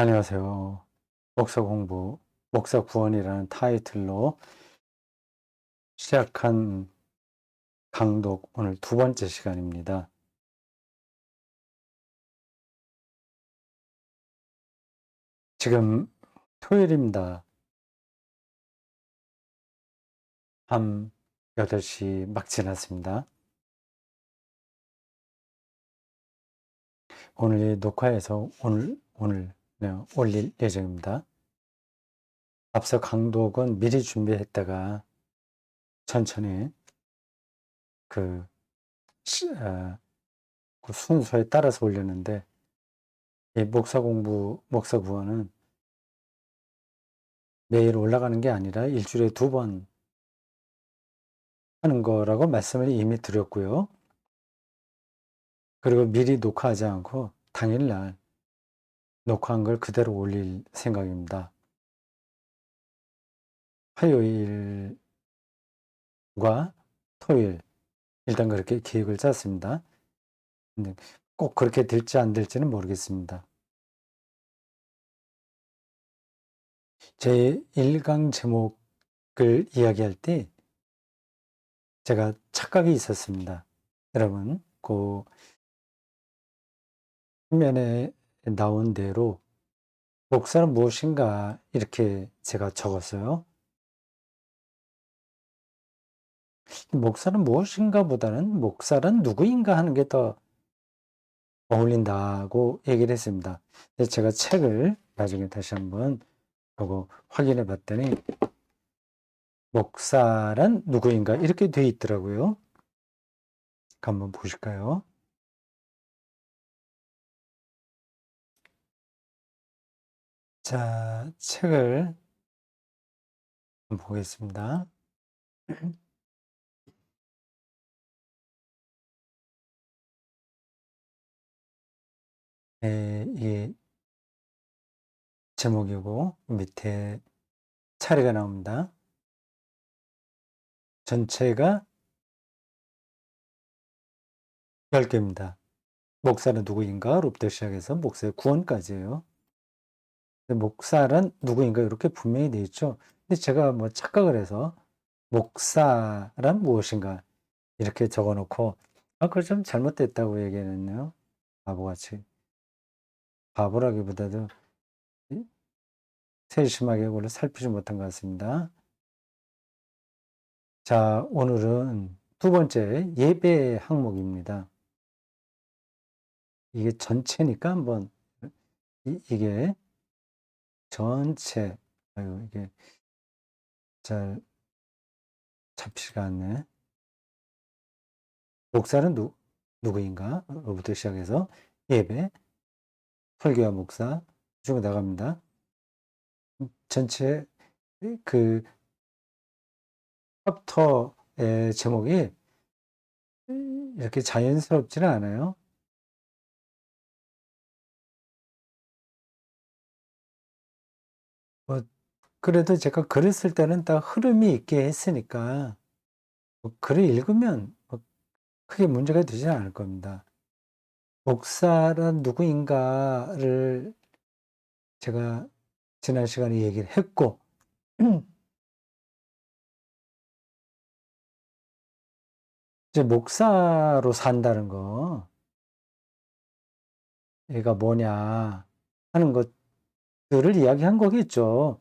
안녕하세요. 목사 공부, 목사 구원이라는 타이틀로 시작한 강독 오늘 두 번째 시간입니다. 지금 토요일입니다. 밤 8시 막 지났습니다. 오늘 녹화해서 오늘 네, 올릴 예정입니다. 앞서 강독은 미리 준비했다가 천천히 그, 그 순서에 따라서 올렸는데 이 목사 공부, 목사 구원은 매일 올라가는 게 아니라 일주일에 두 번 하는 거라고 말씀을 이미 드렸고요. 그리고 미리 녹화하지 않고 당일날 녹화한 걸 그대로 올릴 생각입니다. 화요일과 토요일 일단 그렇게 계획을 짰습니다. 근데 꼭 그렇게 될지 안 될지는 모르겠습니다. 제 1강 제목을 이야기할 때 제가 착각이 있었습니다. 여러분, 그 화면에 나온 대로 목사는 무엇인가 이렇게 제가 적었어요. 목사는 무엇인가 보다는 목사란 누구인가 하는 게 더 어울린다고 얘기를 했습니다. 근데 제가 책을 나중에 다시 한번 보고 확인해 봤더니 목사란 누구인가 이렇게 돼 있더라고요. 한번 보실까요? 자, 책을 한번 보겠습니다. 네, 이게 제목이고 밑에 차례가 나옵니다. 전체가 10개입니다. 목사는 누구인가?로부터 시작해서 목사의 구원까지예요. 목사란 누구인가 이렇게 분명히 되어 있죠. 근데 제가 뭐 착각을 해서 목사란 무엇인가 이렇게 적어 놓고 그거 좀 잘못됐다고 얘기했네요. 바보같이. 바보라기보다도 세심하게 그걸 살피지 못한 것 같습니다. 자, 오늘은 두 번째 예배 항목입니다. 이게 전체니까 한번 이게 전체 아유 이게 잘 잡히지가 않네. 목사는 누구인가?로부터 시작해서 예배, 설교와 목사 쭉 나갑니다. 전체 그 챕터의 제목이 이렇게 자연스럽지는 않아요. 뭐 그래도 제가 글을 쓸 때는 딱 흐름이 있게 했으니까 뭐 글을 읽으면 뭐 크게 문제가 되지는 않을 겁니다. 목사란 누구인가를 제가 지난 시간에 얘기를 했고 이제 목사로 산다는 거 얘가 뭐냐 하는 것들을 이야기한 거겠죠.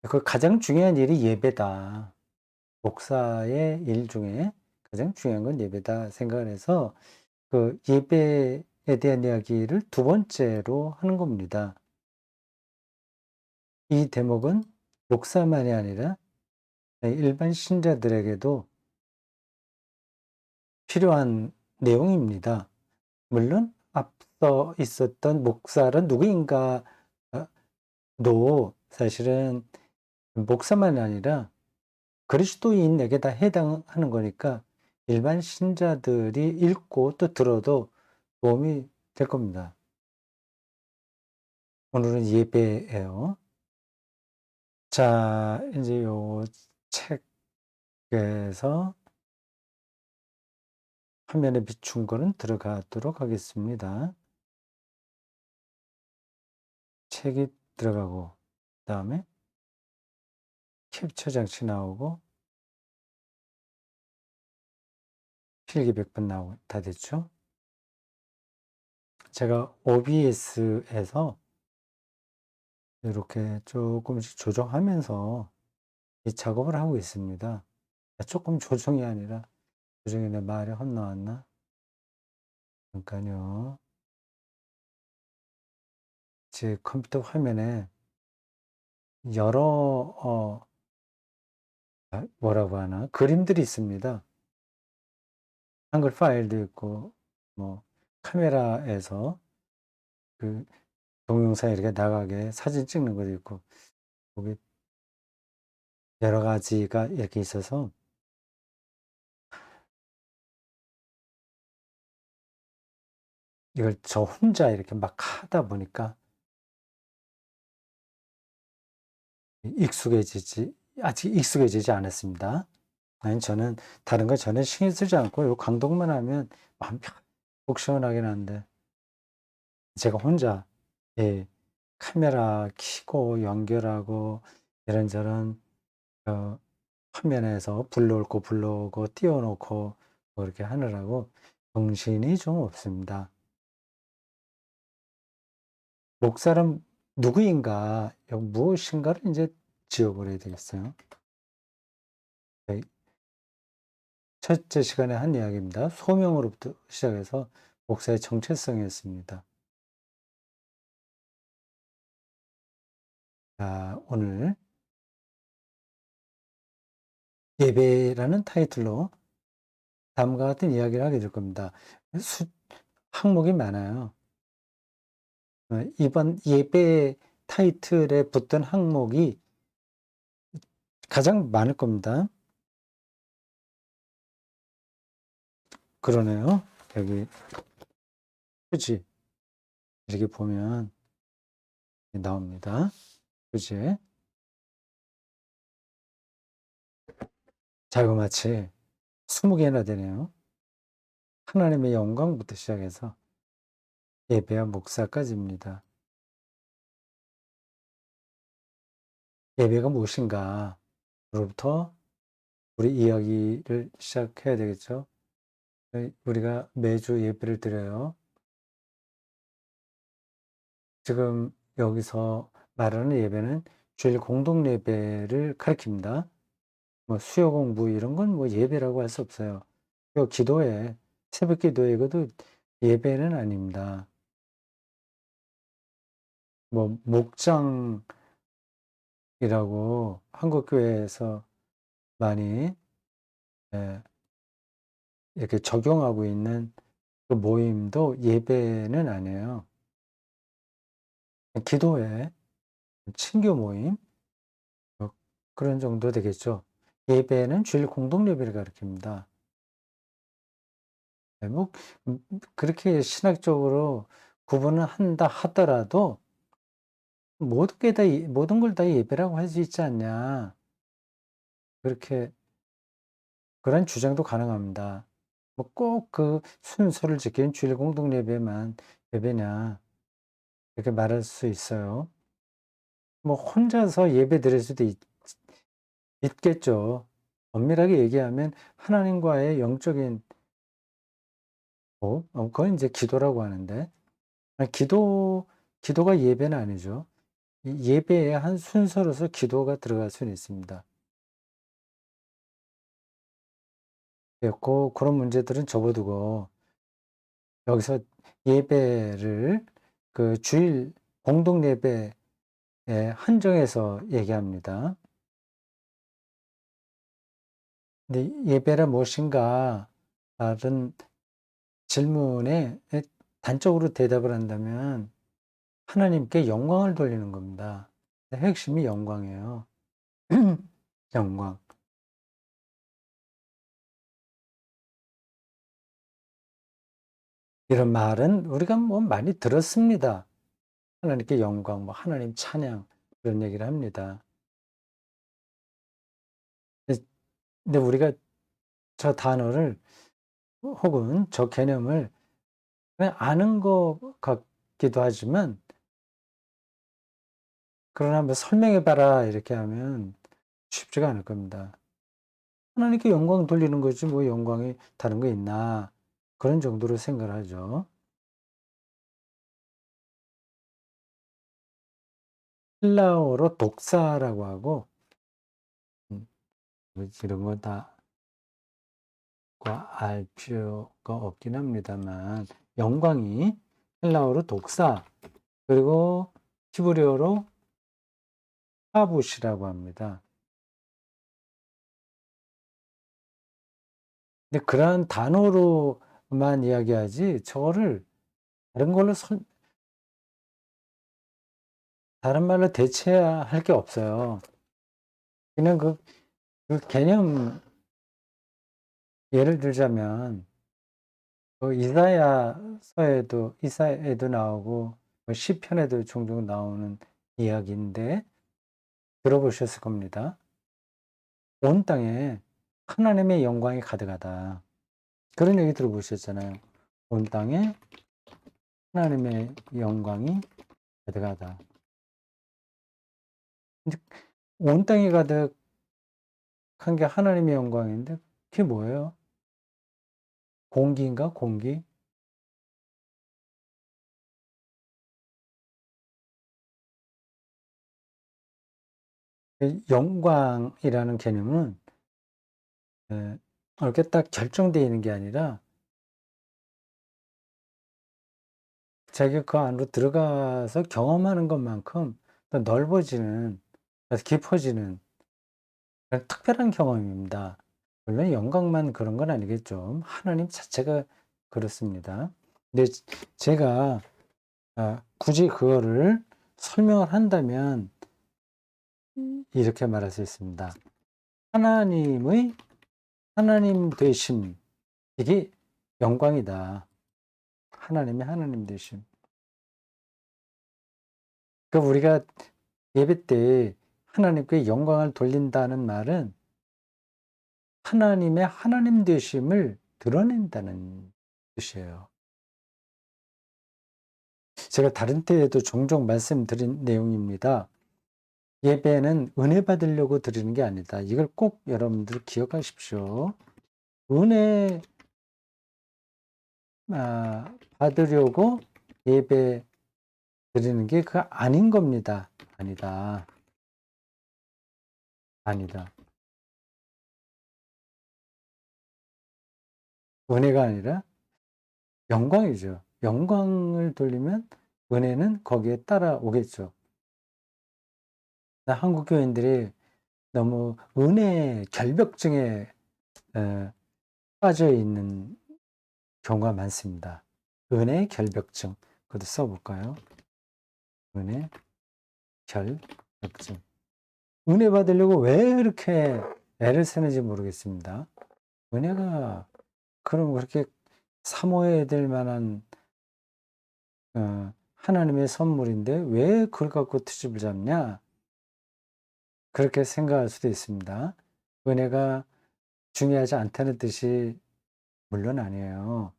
그 가장 중요한 일이 예배다. 목사의 일 중에 가장 중요한 건 예배다 생각을 해서 그 예배에 대한 이야기를 두 번째로 하는 겁니다. 이 대목은 목사만이 아니라 일반 신자들에게도 필요한 내용입니다. 물론 앞서 있었던 목사는 누구인가도 사실은 목사만이 아니라 그리스도인에게 다 해당하는 거니까 일반 신자들이 읽고 또 들어도 도움이 될 겁니다. 오늘은 예배예요. 자, 이제 요 책에서 화면에 비춘 거는 들어가도록 하겠습니다. 책이 들어가고 그다음에 캡처 장치 나오고 필기 100번 나오고 다 됐죠. 제가 OBS에서 이렇게 조금씩 조정하면서 이 작업을 하고 있습니다. 조금 조정이 아니라 조정이 내 말이 헛나왔나? 잠깐요. 제 컴퓨터 화면에 여러 뭐라고 하나? 그림들이 있습니다. 한글 파일도 있고 뭐 카메라에서 그 동영상 이렇게 나가게 사진 찍는 것도 있고 거기 여러 가지가 이렇게 있어서 이걸 저 혼자 이렇게 막 하다 보니까 아직 익숙해지지 않았습니다. 아니 저는 다른 거 전혀 신경 쓰지 않고 요 강동만 하면 마음 속 시원하긴 한데 제가 혼자 예 카메라 켜고 연결하고 이런저런 화면에서 불러올 거 불러오고 띄워 놓고 뭐 이렇게 하느라고 정신이 좀 없습니다. 목사람 누구인가 무엇인가를 인제 지어 버려야 되겠어요. 네. 첫째 시간에 한 이야기입니다. 소명으로부터 시작해서 목사의 정체성이었습니다. 자, 오늘 예배라는 타이틀로 다음과 같은 이야기를 하게 될 겁니다. 수 항목이 많아요. 이번 예배 타이틀에 붙던 항목이 가장 많을 겁니다. 그러네요. 여기 표지 이렇게 보면 나옵니다. 표지에 자그마치 20개나 되네요. 하나님의 영광부터 시작해서 예배와 목사까지입니다. 예배가 무엇인가? 로부터 우리 이야기를 시작해야 되겠죠. 우리가 매주 예배를 드려요. 지금 여기서 말하는 예배는 주일 공동 예배를 가리킵니다. 뭐 수요 공부 이런 건 뭐 예배라고 할 수 없어요. 요 기도회, 새벽 기도회 이것도 예배는 아닙니다. 뭐 목장이라고 한국 교회에서 많이 예 이렇게 적용하고 있는 그 모임도 예배는 아니에요. 기도회, 친교 모임 뭐 그런 정도 되겠죠. 예배는 주일 공동 예배를 가리킵니다. 네 뭐 그렇게 신학적으로 구분을 한다 하더라도 모든 걸 다 예배라고 할 수 있지 않냐. 그렇게 그런 주장도 가능합니다. 뭐 꼭 그 순서를 지키는 주일 공동 예배만 예배냐 이렇게 말할 수 있어요. 뭐 혼자서 예배 드릴 수도 있겠죠. 엄밀하게 얘기하면 하나님과의 영적인 호흡 그건 인제 기도라고 하는데 기도가 예배는 아니죠. 이 예배의 한 순서로서 기도가 들어갈 수는 있습니다. 예 그런 문제들은 접어 두고 여기서 예배를 그 주일 공동 예배에 한정해서 얘기합니다. 근데 "예배란 무엇인가?" 라는 질문에 단적으로 대답을 한다면 하나님께 영광을 돌리는 겁니다. 핵심이 영광이에요. 영광. 이런 말은 우리가 뭐 많이 들었습니다. 하나님께 영광, 뭐 하나님 찬양 그런 얘기를 합니다. 근데 우리가 저 단어를 혹은 저 개념을 그냥 아는 것 같기도 하지만 그러나 뭐 "설명해 봐라." 이렇게 하면 쉽지가 않을 겁니다. 하나님께 영광 돌리는 거지 뭐 영광이 다른 거 있나. 그런 정도로 생각을 하죠. 헬라어로 독사라고 하고 뭐 이런 거 다 알 필요가 없긴 합니다만 영광이 헬라어로 독사 그리고 히브리어로 카부시라고 합니다. 근데 그러한 단어로만 이야기하지 저거를 다른 걸로 다른 말로 대체해야 할 게 없어요. 그냥 그 개념 예를 들자면 이사야에도 나오고 뭐 시편에도 종종 나오는 이야기인데 들어보셨을 겁니다. 온 땅에 하나님의 영광이 가득하다. 그런 얘기 들어보셨잖아요. 온 땅에 하나님의 영광이 가득하다. 근데 온 땅이 가득한 게 하나님의 영광인데 그게 뭐예요? 공기인가? 공기? 영광이라는 개념은 이렇게 딱 결정되어 있는 게 아니라 자기가 그 안으로 들어가서 경험하는 것만큼 더 넓어지는, 깊어지는 그런 특별한 경험입니다. 물론 영광만 그런 건 아니겠죠. 하나님 자체가 그렇습니다. 근데 제가 굳이 그거를 설명을 한다면 이렇게 말할 수 있습니다. 하나님의 하나님 되심, 이게 영광이다. 하나님의 하나님 되심. 그러니까 우리가 예배 때 하나님께 영광을 돌린다는 말은 하나님의 하나님 되심을 드러낸다는 뜻이에요. 제가 다른 때에도 종종 말씀드린 내용입니다. 예배는 은혜 받으려고 드리는 게 아니다. 이걸 꼭 여러분들 기억하십시오. 은혜 받으려고 예배 드리는 게 그 아닌 겁니다. 아니다. 아니다. 은혜가 아니라 영광이죠. 영광을 돌리면 은혜는 거기에 따라오겠죠. 한국 교인들이 너무 은혜 결벽증에 빠져 있는 경우가 많습니다. 은혜 결벽증. 그것도 써볼까요? 은혜 결벽증. 은혜 받으려고 왜 그렇게 애를 쓰는지 모르겠습니다. 은혜가 그럼 그렇게 사모해야 될 만한 하나님의 선물인데 왜 그걸 갖고 트집을 잡냐? 그렇게 생각할 수도 있습니다. 은혜가 중요하지 않다는 뜻이 물론 아니에요.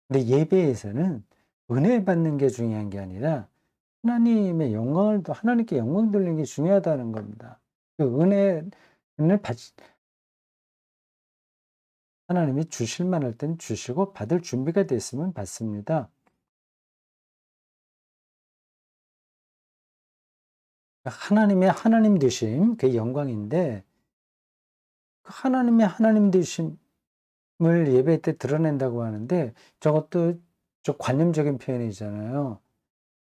근데 예배에서는 은혜 받는 게 중요한 게 아니라 하나님께 영광 돌리는 게 중요하다는 겁니다. 그 은혜를 하나님이 주실 만할 땐 주시고 받을 준비가 됐으면 받습니다. 하나님의 하나님 되심, 그게 영광인데 그 하나님의 하나님 되심을 예배 때 드러낸다고 하는데 저것도 좀 관념적인 표현이잖아요.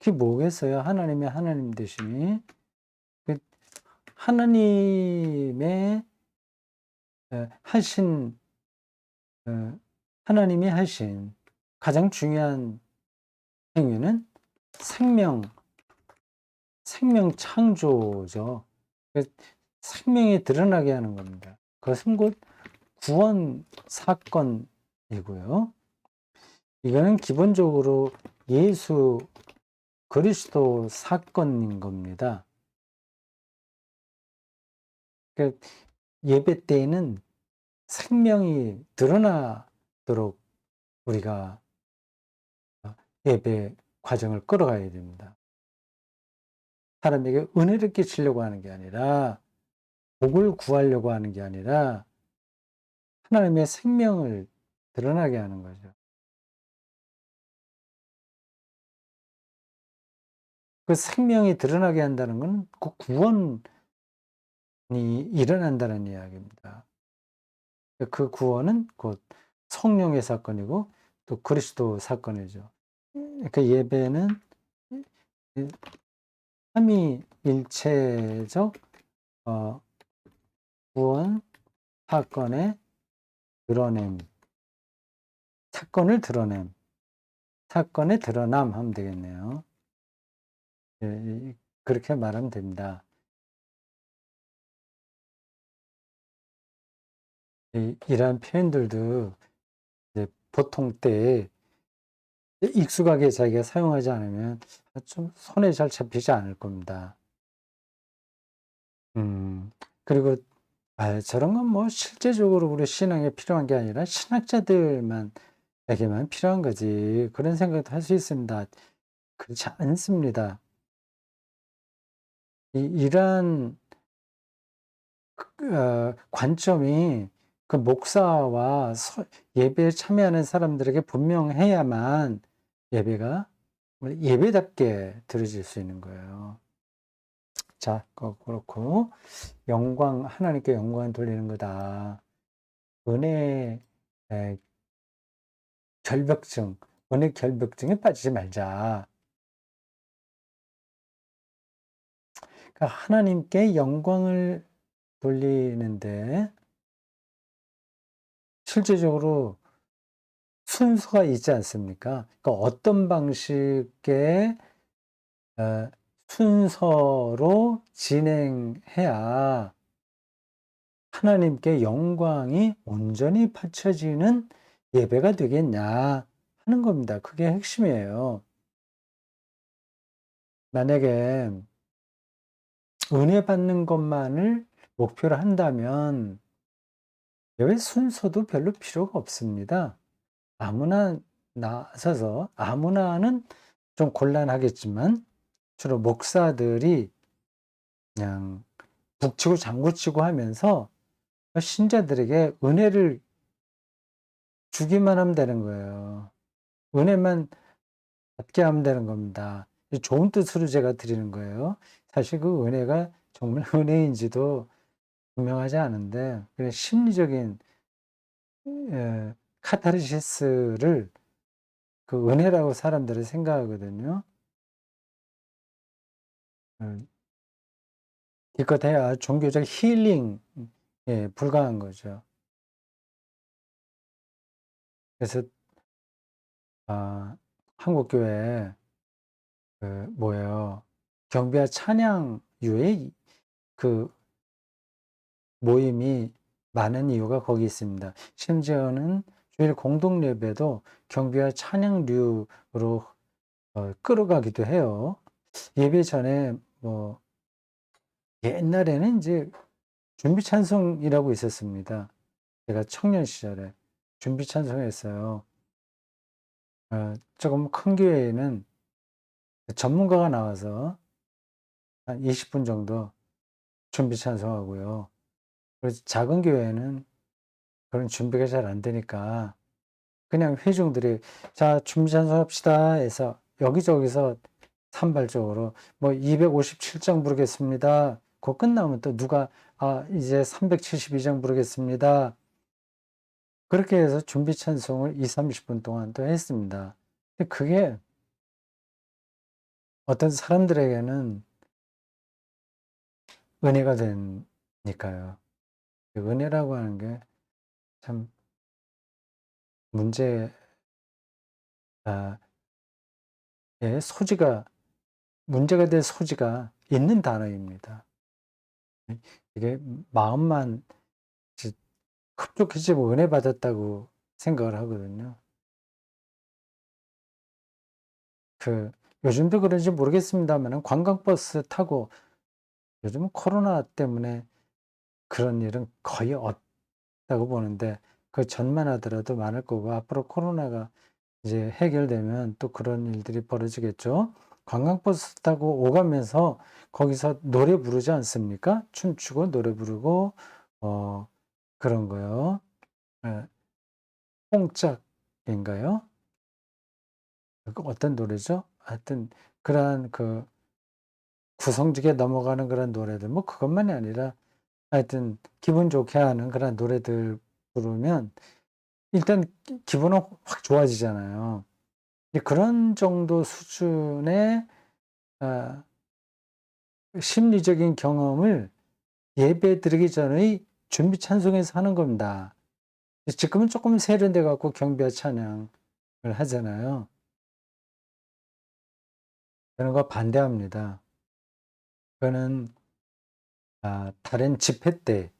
그게 뭐겠어요? 하나님의 하나님 되심이. 그 하나님의 하신 어 하나님이 하신 가장 중요한 행위는 생명 생명 창조죠. 그 생명이 드러나게 하는 겁니다. 그것은 곧 구원 사건이고요. 이거는 기본적으로 예수 그리스도 사건인 겁니다. 그 예배 때에는 생명이 드러나도록 우리가 예배 과정을 끌어가야 됩니다. 사람에게 은혜를 끼치려고 하는 게 아니라 복을 구하려고 하는 게 아니라 하나님의 생명을 드러나게 하는 거죠. 그 생명이 드러나게 한다는 건 그 구원이 일어난다는 이야기입니다. 그 구원은 곧 성령의 사건이고 또 그리스도 사건이죠. 그 예배는 이 삼위일체적 어 구원 사건의 드러냄, 사건의 드러남 하면 되겠네요. 예, 그렇게 말하면 됩니다. 이러한 표현들도 이제 보통 때 익숙하게 자기가 사용하지 않으면 좀 손에 잘 잡히지 않을 겁니다. 그리고 저런 건 뭐 실제적으로 우리 신앙에 필요한 게 아니라 신학자들에게만 필요한 거지. 그런 생각도 할 수 있습니다. 그렇지 않습니다. 이러한 관점이 그 목사와 예배에 참여하는 사람들에게 분명해야만 예배가 예배답게 드려질 수 있는 거예요. 자, 그렇고 하나님께 영광을 돌리는 거다. 은혜 에, 결벽증, 은혜 결벽증에 빠지지 말자. 그러니까 하나님께 영광을 돌리는데 실제적으로 순서가 있지 않습니까? 그러니까 어떤 방식의 어, 순서로 진행해야 하나님께 영광이 온전히 바쳐지는 예배가 되겠냐 하는 겁니다. 그게 핵심이에요. 만약에 은혜 받는 것만을 목표로 한다면 예배 순서도 별로 필요가 없습니다. 아무나 나서서 아무나는 좀 곤란하겠지만 주로 목사들이 그냥 북치고 장구치고 하면서 신자들에게 은혜를 주기만 하면 되는 거예요. 은혜만 받게 하면 되는 겁니다. 좋은 뜻으로 제가 드리는 거예요. 사실 그 은혜가 정말 은혜인지도 분명하지 않은데 그냥 심리적인 카타르시스를 그 은혜라고 사람들은 생각하거든요. 기껏 해야 종교적 힐링에 불과한 거죠. 그래서 한국 교회에 뭐예요? 경배와 찬양유의 그 모임이 많은 이유가 거기 있습니다. 심지어는 주일 공동 예배도 경배와 찬양류로 끌어가기도 해요. 예배 전에 뭐 옛날에는 이제 준비 찬송이라고 있었습니다. 제가 청년 시절에 준비 찬송했어요. 조금 큰 교회에는 전문가가 나와서 한 20분 정도 준비 찬송하고요. 그래서 작은 교회는 그런 준비가 잘 안 되니까 그냥 회중들이 자, 준비 찬송합시다 해서 여기저기서 산발적으로 뭐 257장 부르겠습니다. 그거 끝나면 또 누가 이제 372장 부르겠습니다. 그렇게 해서 준비 찬송을 2, 30분 동안 또 했습니다. 근데 그게 어떤 사람들에게는 은혜가 되니까요. 은혜라고 하는 게 참 문제의 소지가, 문제가 될 소지가 있는 단어입니다. 이게 마음만 흡족해지고 은혜 받았다고 생각을 하거든요. 요즘도 그런지 모르겠습니다만 관광버스 타고 요즘은 코로나 때문에 그런 일은 거의 없다고 보는데 그 전만 하더라도 많을 거고 앞으로 코로나가 이제 해결되면 또 그런 일들이 벌어지겠죠. 관광버스 타고 오가면서 거기서 노래 부르지 않습니까? 춤추고 노래 부르고 그런 거요. 예. 뽕짝인가요? 그 어떤 노래죠? 하여튼 그러한 그 구성지게 넘어가는 그런 노래들 뭐 그것만이 아니라 하여튼 기분 좋게 하는 그런 노래들 부르면 일단 기분은 확 좋아지잖아요. 그런 정도 수준의 아 심리적인 경험을 예배 드리기 전의 준비 찬송에서 하는 겁니다. 지금은 조금 세련돼 갖고 경배와 찬양을 하잖아요. 저는 그거 반대합니다. 그거는 다른 집회 때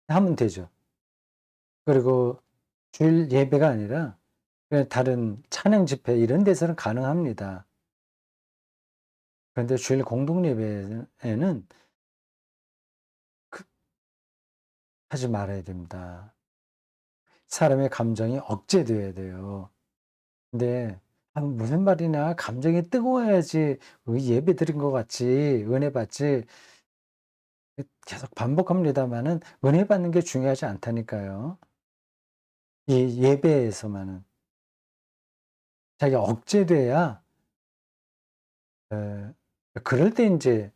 하면 되죠. 그리고 주일 예배가 아니라 그냥 다른 찬양 집회 이런 데서는 가능합니다. 그런데 주일 공동 예배에는 그 하지 말아야 됩니다. 사람의 감정이 억제돼야 돼요. 근데 무슨 말이냐. 감정이 뜨거워야지 예배 드린 것 같지 은혜 받지. 계속 반복합니다마는 은혜 받는 게 중요하지 않다니까요. 이 예배에서만은. 자기가 억제돼야 에 그럴 때 인제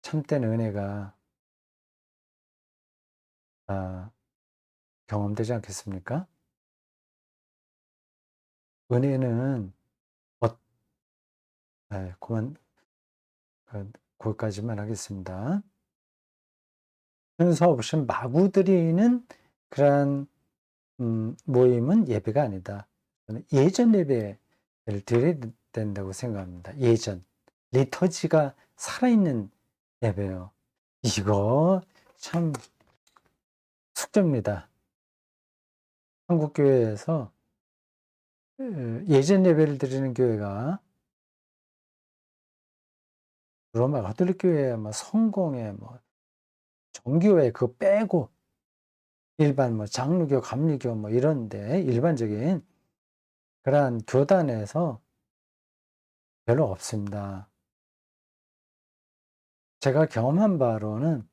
참된 은혜가 아 경험되지 않겠습니까? 은혜는 엇 예 고만 거기까지만 하겠습니다. 순서 없이 마구 드리는 그러한 모임은 예배가 아니다. 저는 예전 예배를 드려야 된다고 생각합니다. 예전. 리터지가 살아있는 예배요. 이거 참 숙제입니다. 한국 교회에서 예전 예배를 드리는 교회가 로마 가톨릭 교회 뭐 성공회 뭐 정교회 그거 빼고 일반 뭐 장로교, 감리교 뭐 이런데 일반적인 그러한 교단에서 별로 없습니다. 제가 경험한 바로는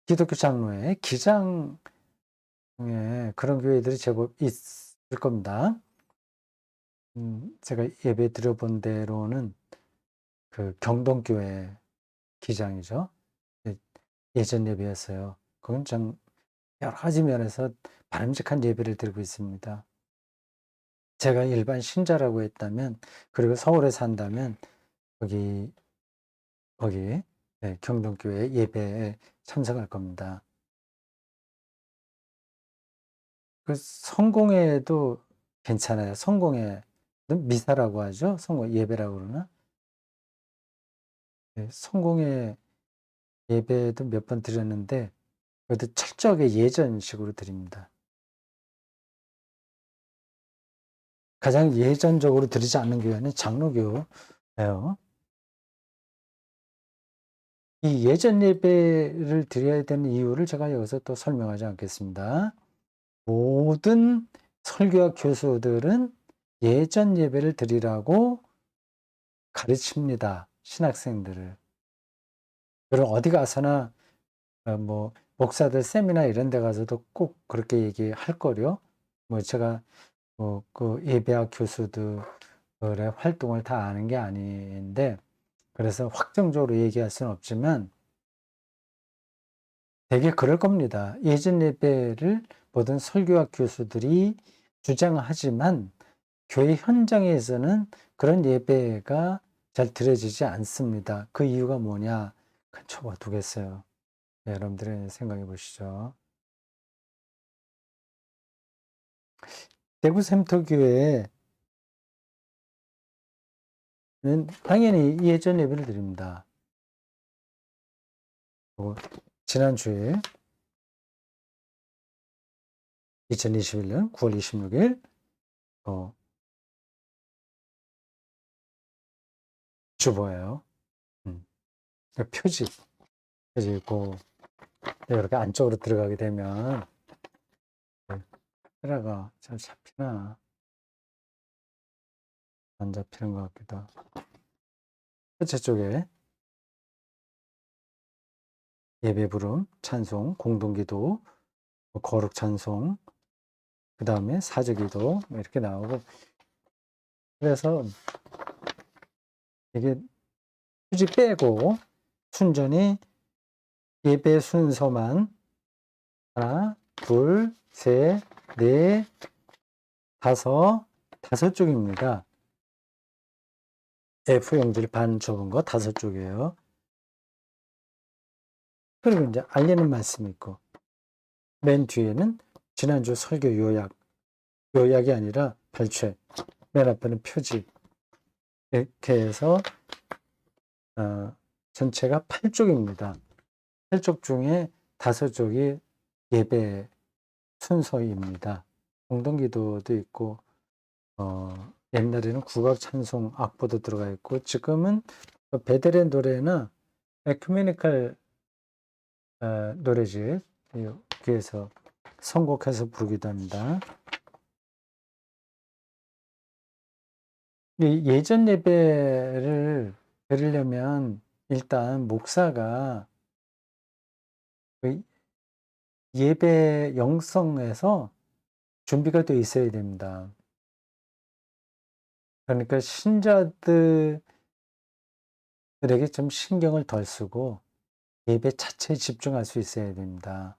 기독교 장로회, 기장에 그런 교회들이 제법 있을 겁니다. 제가 예배 드려본 대로는 그 경동교회 기장이죠. 예 예전 예배였어요. 그건 좀 여러 가지 면에서 바람직한 예배를 드리고 있습니다. 제가 일반 신자라고 했다면 그리고 서울에 산다면 거기 거기 네 경동교회 예배에 참석할 겁니다. 그 성공회도 괜찮아요. 성공회는 미사라고 하죠. 성공 예배라고 그러나? 네 성공회 예배도 몇 번 드렸는데 그래도 철저하게 예전식으로 드립니다. 가장 예전적으로 드리지 않는 교회는 장로교예요. 이 예전 예배를 드려야 되는 이유를 제가 여기서 또 설명하지 않겠습니다. 모든 설교학 교수들은 예전 예배를 드리라고 가르칩니다, 신학생들을. 그리고 어디 가서나 뭐 목사들 세미나 이런 데 가서도 꼭 그렇게 얘기할 거요. 뭐 제가 뭐 그 예배학 교수들의 활동을 다 아는 게 아닌데 그래서 확정적으로 얘기할 수는 없지만 되게 그럴 겁니다. 예전 예배를 모든 설교학 교수들이 주장하지만 교회 현장에서는 그런 예배가 잘 드려지지 않습니다. 그 이유가 뭐냐? 쳐 두겠어요. 네, 여러분들이 생각해 보시죠. 대구 샘터교회는 당연히 예전 예배를 드립니다. 지난주에 2021년 9월 26일 어, 주보예요. 음, 그 표지 있고 이렇게 안쪽으로 들어가게 되면 카메라가 잘 잡히나? 안 잡히는 것 같기도 하고. 첫째 쪽에 예배 부름, 찬송, 공동기도, 거룩 찬송, 그 다음에 사제기도 이렇게 나오고, 그래서 이게 굳이 빼고 순전히 예배 순서만 하나, 둘, 셋, 넷, 다섯 쪽입니다. F용지를 반 접은 거 다섯 쪽이에요. 그리고 이제 알리는 말씀이 있고, 맨 뒤에는 지난주 설교 요약이 아니라 발췌, 맨 앞에는 표지. 이렇게 해서 전체가 8쪽입니다. 8쪽 중에 다섯 쪽이 예배 순서입니다. 공동기도도 있고, 옛날에는 국악 찬송 악보도 들어가 있고, 지금은 베델의 노래나 에큐메니컬 노래집 여기에서 선곡해서 부르기도 합니다. 예전 예배를 드리려면 일단 목사가 그 예배 영성에서 준비가 되어 있어야 됩니다. 그러니까 신자들에게 좀 신경을 덜 쓰고 예배 자체에 집중할 수 있어야 됩니다.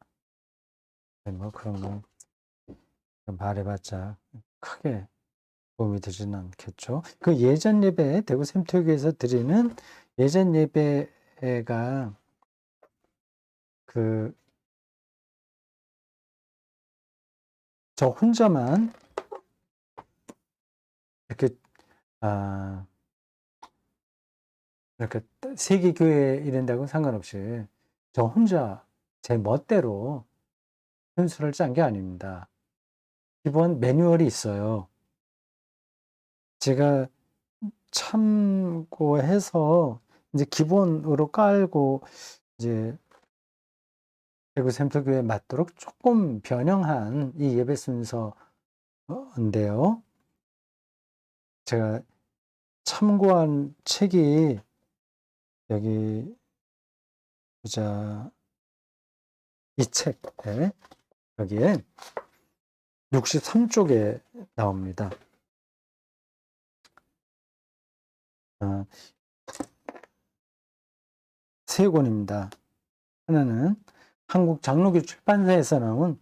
뭐 그런 거 말해봤자 크게 도움이 되지는 않겠죠. 그 예전 예배, 대구 샘터교에서 드리는 예전 예배가 저 혼자만 이렇게 이렇게 세계교회 이런다고 상관없이 저 혼자 제 멋대로 순서를 짠 게 아닙니다. 기본 매뉴얼이 있어요. 제가 참고해서 이제 기본으로 깔고 이제 대구 샘터교회에 맞도록 조금 변형한 이 예배 순서인데요. 제가 참고한 책이 여기 보자, 이 책, 여기에 63쪽에 나옵니다. 세 권입니다. 하나는 한국 장로교 출판사에서 나온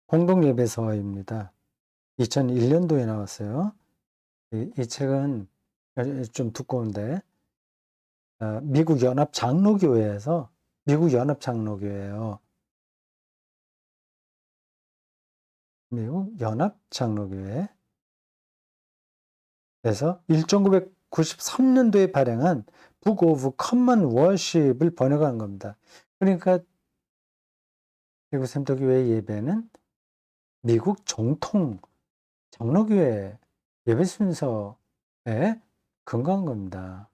공동예배서입니다. 2001년도에 나왔어요. 이 책은 좀 두꺼운데 미국 연합 장로교회에서 미국 연합 장로교회예요. 미국 연합 장로교회. 그래서 1993년도에 발행한 Book of Common Worship을 번역한 겁니다. 그러니까 대구 샘터교회 예배는 미국 정통 장로교회 예배 순서에 근거한 겁니다.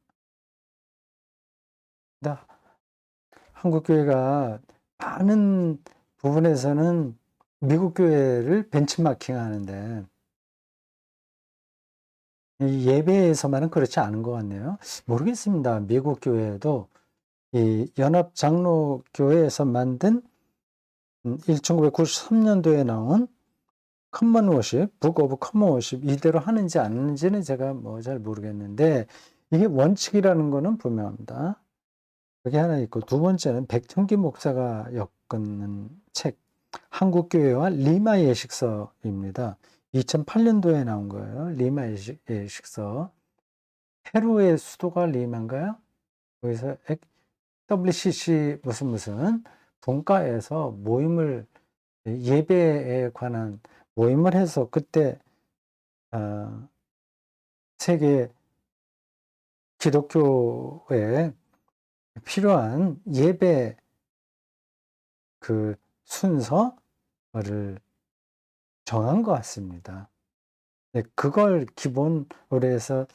한국 교회가 많은 부분에서는 미국 교회를 벤치마킹 하는데 이 예배에서만은 그렇지 않은 것 같네요. 모르겠습니다. 미국 교회도 이 연합 장로교회에서 만든 1993년도에 나온 커먼 워십, 북 오브 커먼 워십 이대로 하는지 안 하는지는 제가 뭐 잘 모르겠는데 이게 원칙이라는 거는 분명합니다. 그게 하나 있고 두 번째는 백형기 목사가 엮은 책 한국교회와 리마 예식서입니다. 2008년도에 나온 거예요. 리마 예식서. 페루의 수도가 리마인가요? 거기서 WCC 무슨 분과에서 모임을 예배에 관한 모임을 해서 그때 세계 기독교에 필요한 예배 그 순서를 정한 것 같습니다. 네, 그걸 기본으로 해서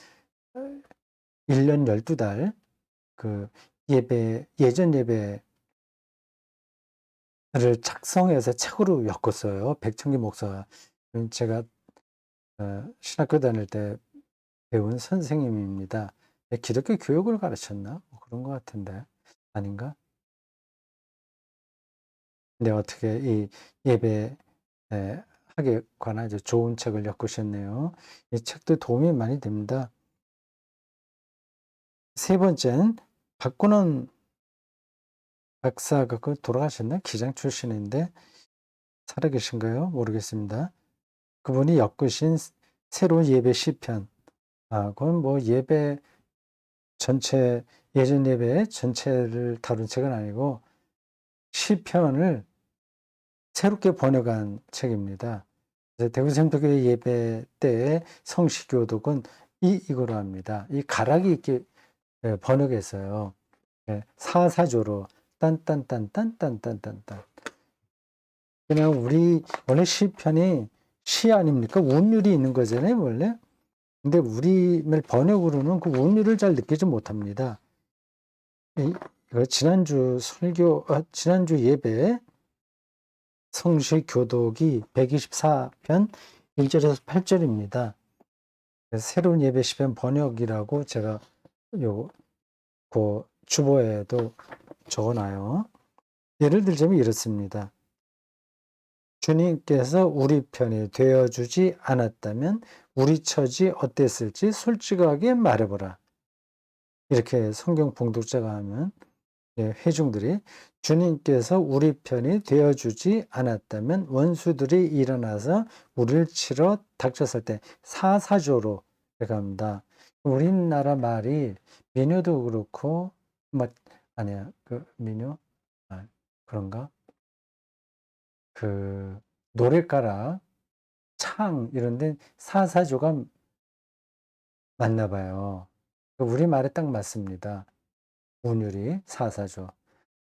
1년 12달 그 예전 예배를 작성해서 책으로 엮었어요. 백청기 목사가. 제가 신학교 다닐 때 배운 선생님입니다. 기독교 교육을 가르쳤나? 뭐 그런 것 같은데. 아닌가? 근데 어떻게 이 예배 하게 관한 아주 좋은 책을 엮으셨네요. 이 책도 도움이 많이 됩니다. 세 번째는 박근원 박사가 돌아가셨나? 기장 출신인데 살아계신가요? 모르겠습니다. 그분이 엮으신 새로운 예배 시편. 그건 뭐 예배 전체, 예전 예배 전체를 다룬 책은 아니고 시편을 새롭게 번역한 책입니다. 대구 생도교회 예배 때의 성시교독은 이거로 합니다. 이 가락이 있게 번역했어요. 사사조로 딴딴딴딴딴딴딴딴. 그냥 우리 원래 시편이 시 아닙니까? 운율이 있는 거잖아요, 원래. 근데 우리말 번역으로는 그 운율을 잘 느끼지 못합니다. 지난주 지난주 예배 성시 교독이 124편 1절에서 8절입니다. 새로운 예배 시편 번역이라고 제가 그 주보에도 적어놔요. 예를 들자면 이렇습니다. 주님께서 우리 편이 되어주지 않았다면 우리 처지 어땠을지 솔직하게 말해보라. 이렇게 성경 봉독자가 하면 회중들이 주님께서 우리 편이 되어주지 않았다면 원수들이 일어나서 우리를 치러 닥쳤을 때 사사조로 합니다. 우리나라 말이 민요도 그렇고 아니야 그 민요 그런가 그 노랫가락 창 이런데 사사조가 맞나 봐요. 우리말에 딱 맞습니다. 운율이 사사조.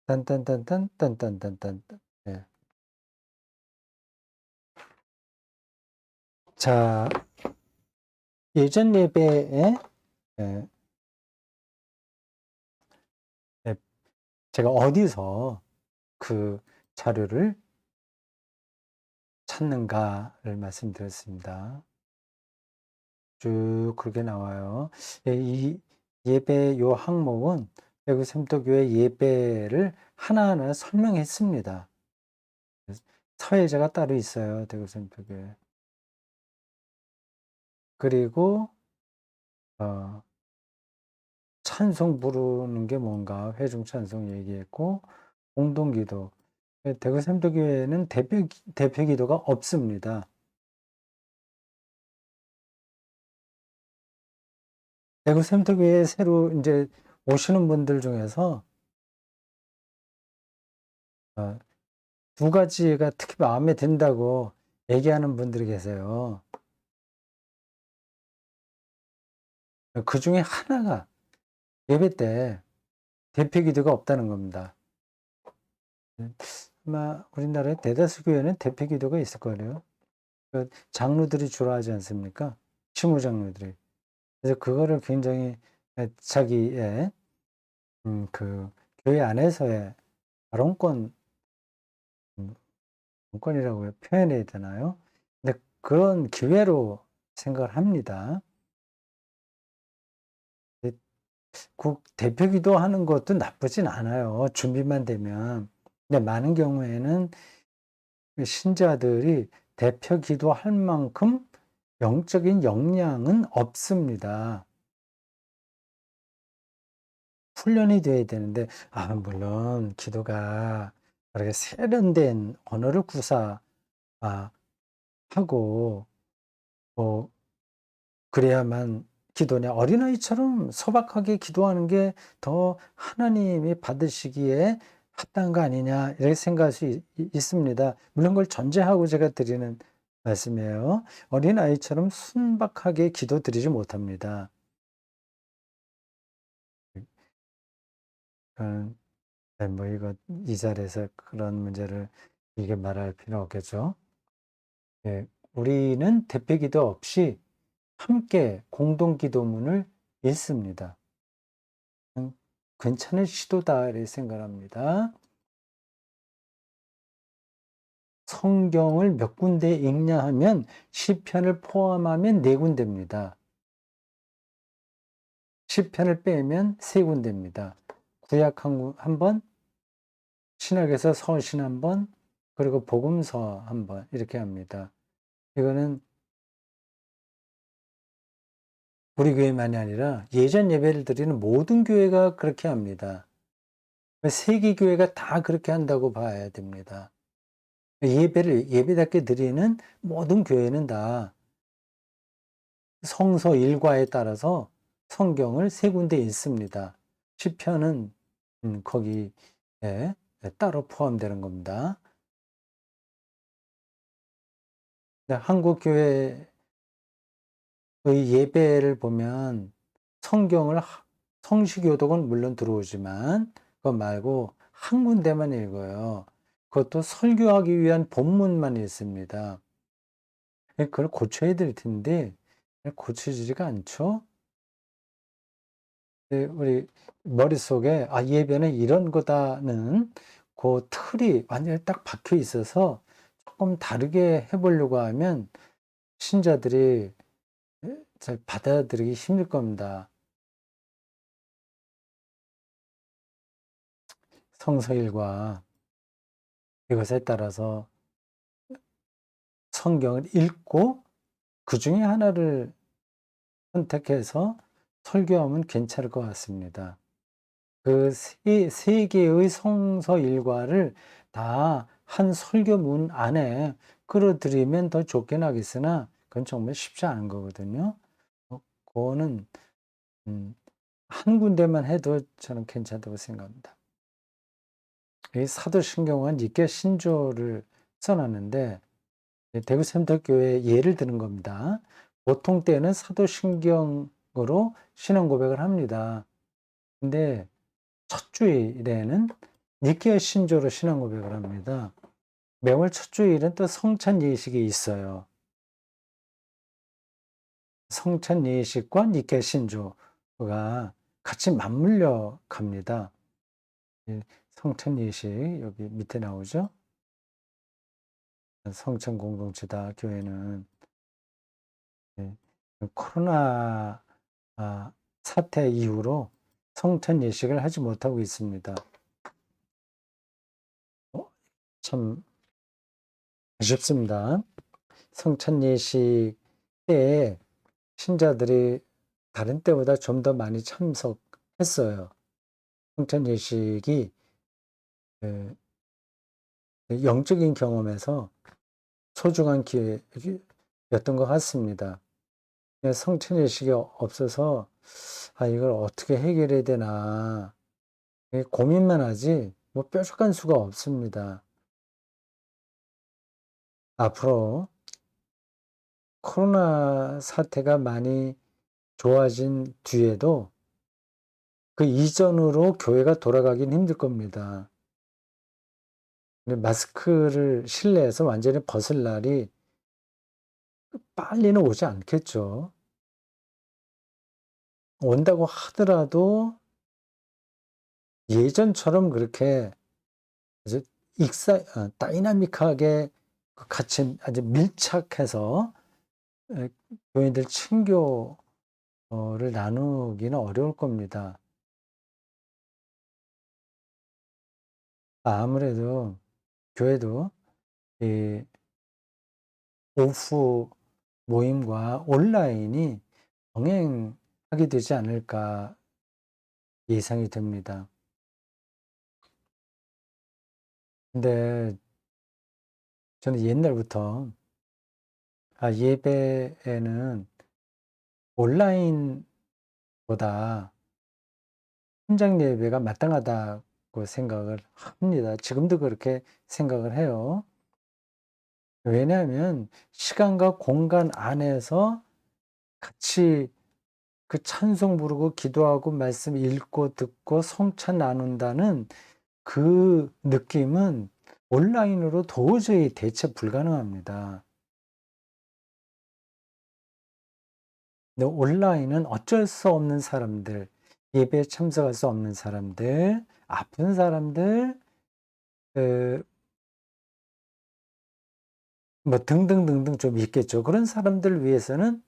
딴딴딴딴 딴딴딴딴. 예. 자, 예전 예배에 예, 예, 제가 어디서 그 자료를 찾는가를 말씀드렸습니다. 쭉 그렇게 나와요. 이 예배 요 항목은 대구 샘도교회 예배를 하나하나 설명했습니다. 사회자가 따로 있어요, 대구 샘도교회. 그리고 찬송 부르는 게 뭔가 회중 찬송 얘기했고 공동기도 대구 샘도교회는 대표 기도가 없습니다. 대구 샘도교회에 새로 이제 오시는 분들 중에서 두 가지가 특히 마음에 든다고 얘기하는 분들이 계세요. 그 중에 하나가 예배 때 대표 기도가 없다는 겁니다. 아마 우리나라의 대다수 교회는 대표 기도가 있을 거예요. 그 장로들이 주로 하지 않습니까? 추모 장로들이. 그래서 그거를 굉장히 자기의 그 교회 안에서의 발언권, 발언권이라고 표현해야 되나요? 근데 그런 기회로 생각을 합니다. 국 대표 기도하는 것도 나쁘진 않아요. 준비만 되면. 근데 많은 경우에는 신자들이 대표 기도할 만큼 영적인 역량은 없습니다. 훈련이 돼야 되는데, 물론 기도가 그렇게 세련된 언어를 하고, 뭐, 그래야만 기도냐. 어린아이처럼 소박하게 기도하는 게 더 하나님이 받으시기에 합당한 거 아니냐. 이렇게 생각할 수 있습니다. 물론 그걸 전제하고 제가 드리는 말씀이에요. 어린아이처럼 순박하게 기도 드리지 못합니다. 뭐 이거 이 자리에서 그런 문제를 이게 말할 필요 없겠죠. 예, 우리는 대표 기도 없이 함께 공동 기도문을 읽습니다. 괜찮은 시도다 이렇게 생각합니다. 성경을 몇 군데 읽냐 하면 시편을 포함하면 4군데입니다. 시편을 빼면 세 군데입니다. 구약 한 번, 신약에서 서신 한 번, 그리고 복음서 한 번, 이렇게 합니다. 이거는 우리 교회만이 아니라 예전 예배를 드리는 모든 교회가 그렇게 합니다. 세계 교회가 다 그렇게 한다고 봐야 됩니다. 예배를 예배답게 드리는 모든 교회는 다 성서 일과에 따라서 성경을 세 군데 읽습니다. 시편은 거기에 따로 포함되는 겁니다. 한국 교회의 예배를 보면 성경을 성시교독은 물론 들어오지만 그거 말고 한 군데만 읽어요. 그것도 설교하기 위한 본문만 읽습니다. 그걸 고쳐야 될 텐데 고쳐지지가 않죠. 우리 머릿속에 예배는 이런 거다는 그 틀이 완전히 딱 박혀 있어서 조금 다르게 해보려고 하면 신자들이 잘 받아들이기 힘들 겁니다. 성서일과 이것에 따라서 성경을 읽고 그 중에 하나를 선택해서 설교하면 괜찮을 것 같습니다. 그 세 개의 성서 일과를 다 한 설교문 안에 끌어들이면 더 좋긴 하겠으나 그건 정말 쉽지 않은 거거든요. 그거는 한 군데만 해도 저는 괜찮다고 생각합니다. 이 사도신경은 니케 신조를 써놨는데 대구 샘터교회 예를 드는 겁니다. 보통 때는 사도신경으로 신앙 고백을 합니다. 근데 첫 주일에는 니케 신조로 신앙 고백을 합니다. 매월 첫 주일은 또 성찬 예식이 있어요. 성찬 예식과 니케 신조가 같이 맞물려 갑니다. 성찬 예식 여기 밑에 나오죠. 성찬 공동체다 교회는. 코로나 사태 이후로 성찬 예식을 하지 못하고 있습니다. 참 아쉽습니다. 성찬 예식 때 신자들이 다른 때보다 좀 더 많이 참석했어요. 성찬 예식이 영적인 경험에서 소중한 기회였던 것 같습니다. 성찬 예식이 없어서 이걸 어떻게 해결해야 되나 고민만 하지 뭐 뾰족한 수가 없습니다. 앞으로 코로나 사태가 많이 좋아진 뒤에도 그 이전으로 교회가 돌아가긴 힘들 겁니다. 마스크를 실내에서 완전히 벗을 날이 빨리는 오지 않겠죠. 온다고 하더라도 예전처럼 그렇게 아주 다이나믹하게 같이 아주 밀착해서 교인들 친교를 나누기는 어려울 겁니다. 아무래도 교회도 이 오프 모임과 온라인이 병행하게 되지 않을까 예상이 됩니다. 근데 저는 옛날부터 예배에는 온라인보다 현장 예배가 마땅하다고 생각을 합니다. 지금도 그렇게 생각을 해요. 왜냐하면 시간과 공간 안에서 같이 그 찬송 부르고 기도하고 말씀 읽고 듣고 성찬 나눈다는 그 느낌은 온라인으로 도저히 대체 불가능합니다. 근데 온라인은 어쩔 수 없는 사람들, 예배에 참석할 수 없는 사람들, 아픈 사람들, 그 뭐 등등등등 좀 있겠죠. 그런 사람들 위해서는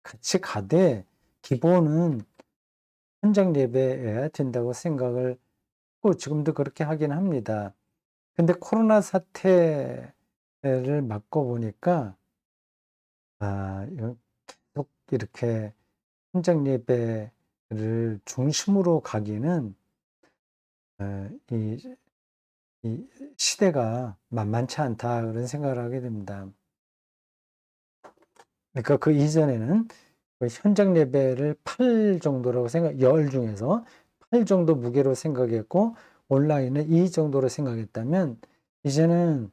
같이 가되 기본은 현장 예배해야 된다고 생각을 하고 지금도 그렇게 하긴 합니다. 근데 코로나 사태를 맞고 보니까 이거 계속 이렇게 현장 예배를 중심으로 가기는 이 시대가 만만치 않다 그런 생각을 하게 됩니다. 그러니까 그 이전에는 그 현장 예배를 8 정도라고 생각 10 중에서 8 정도 무게로 생각했고 온라인은 2 정도로 생각했다면 이제는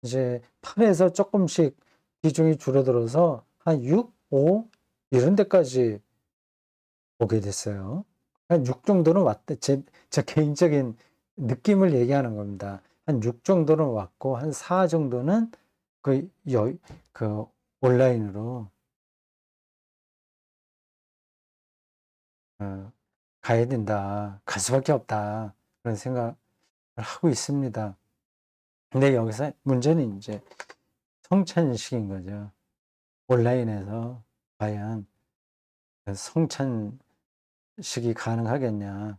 이제 8에서 쪼끔씩 비중이 줄어들어서 한 6, 5 이런 데까지 오게 됐어요. 한 6 정도는 왔다. 제 개인적인 느낌을 얘기하는 겁니다. 한 6 정도는 왔고 한 4 정도는 그 그 온라인으로 어 '가야 된다. 갈 수밖에 없다.' 그런 생각을 하고 있습니다. 근데 여기서 문제는 인제 성찬식인 거죠. 온라인에서 과연 그 성찬식이 가능하겠냐.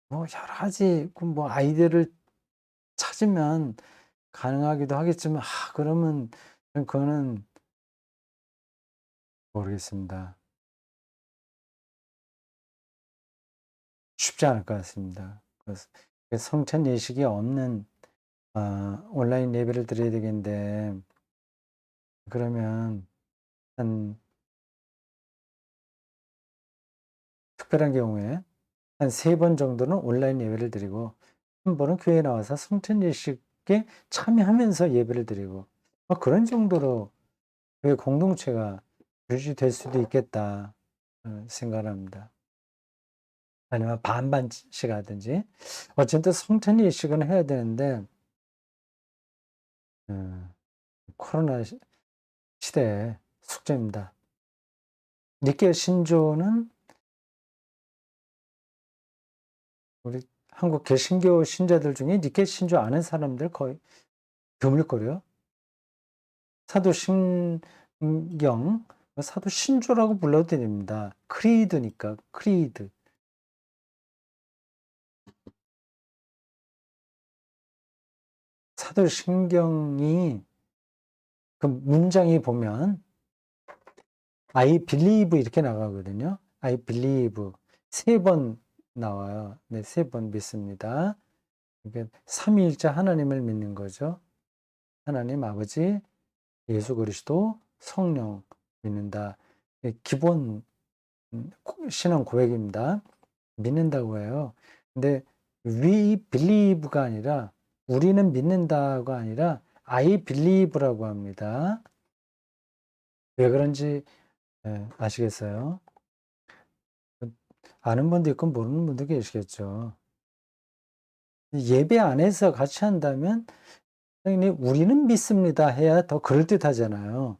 뭐 여러 가지 그 뭐 아이디어를 찾으면 가능하기도 하겠지만 그러면 그거는 모르겠습니다. 쉽지 않을 것 같습니다. 그래서 그 성찬 예식이 없는 온라인 예배를 드려야 되겠는데 그러면 한 특별한 경우에 한 3번 정도는 온라인 예배를 드리고 한 번은 교회에 나와서 성찬 예식에 참여하면서 예배를 드리고 그런 정도로 교회 공동체가 유지될 수도 있겠다 생각을 합니다. 아니면 반반씩 하든지. 어쨌든 성찬 예식은 해야 되는데 음 코로나 시대의 숙제입니다. 니케 신조는 우리 한국 개신교 신자들 중에 니케 신조 아는 사람들 거의 드물걸요. 사도 신경, 사도 신조라고 불러도 됩니다. 크리드니까 크리드. 사도 신경이 그 문장이 보면 I believe 이렇게 나가거든요. I believe 3번 나와요. 네, 3번 믿습니다. 그러니까 삼위일체 하나님을 믿는 거죠. 하나님 아버지, 예수 그리스도, 성령 믿는다. 기본 신앙 고백입니다. 믿는다고 해요. 근데 we believe가 아니라 우리는 믿는다가 아니라 I believe라고 합니다. 왜 그런지 아시겠어요? 아는 분도 있고 모르는 분도 계시겠죠. 예배 안에서 같이 한다면 당연히 "우리는 믿습니다." 해야 더 그럴듯하잖아요.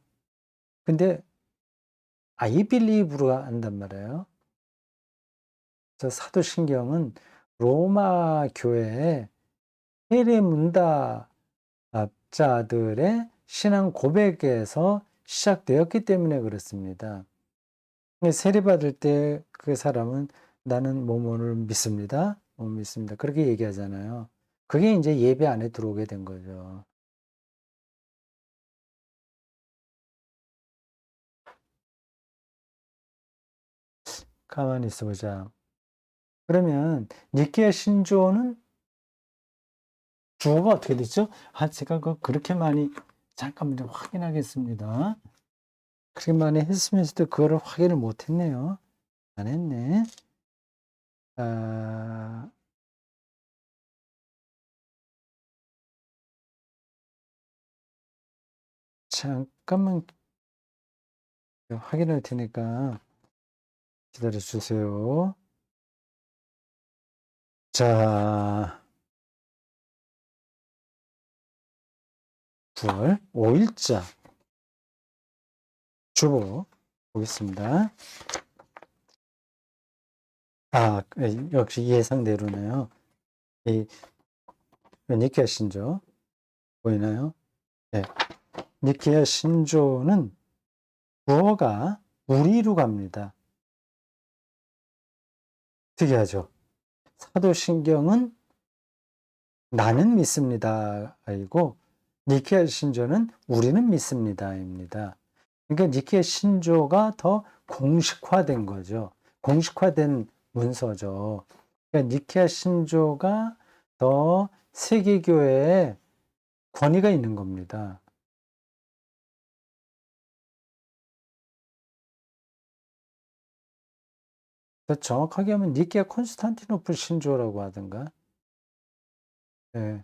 근데 I believe로 한단 말이에요. 그래서 사도신경은 로마 교회의 세례문답자들의 신앙 고백에서 시작되었기 때문에 그렇습니다. 세례받을 때 그 사람은 "나는 뭐뭐를 믿습니다. 뭐 믿습니다." 그렇게 얘기하잖아요. 그게 인제 예배 안에 들어오게 된 거죠. 가만히 있어 보자. 그러면 니케아 신조어는 주어가 어떻게 되죠? 제가 그렇게 많이 잠깐만요. 확인하겠습니다. 그렇게 많이 했으면서도 그거를 확인을 못 했네요. 안 했네. 아 잠깐만 확인할 테니까 기다려 주세요. 자, 9월 5 일자 주보 보겠습니다. 역시 예상대로네요. 이 니케아 신조 보이나요? 네. 니케아 신조는 주어가 우리로 갑니다. 특이하죠. 사도신경은 나는 믿습니다이고 니케아 신조는 우리는 믿습니다입니다. 그러니까 니케아 신조가 더 공식화된 거죠. 공식화된 문서죠. 그러니까 니케아 신조가 더 세계교회에 권위가 있는 겁니다. 더 정확하게 하면 니케아 콘스탄티노플 신조라고 하든가. 예,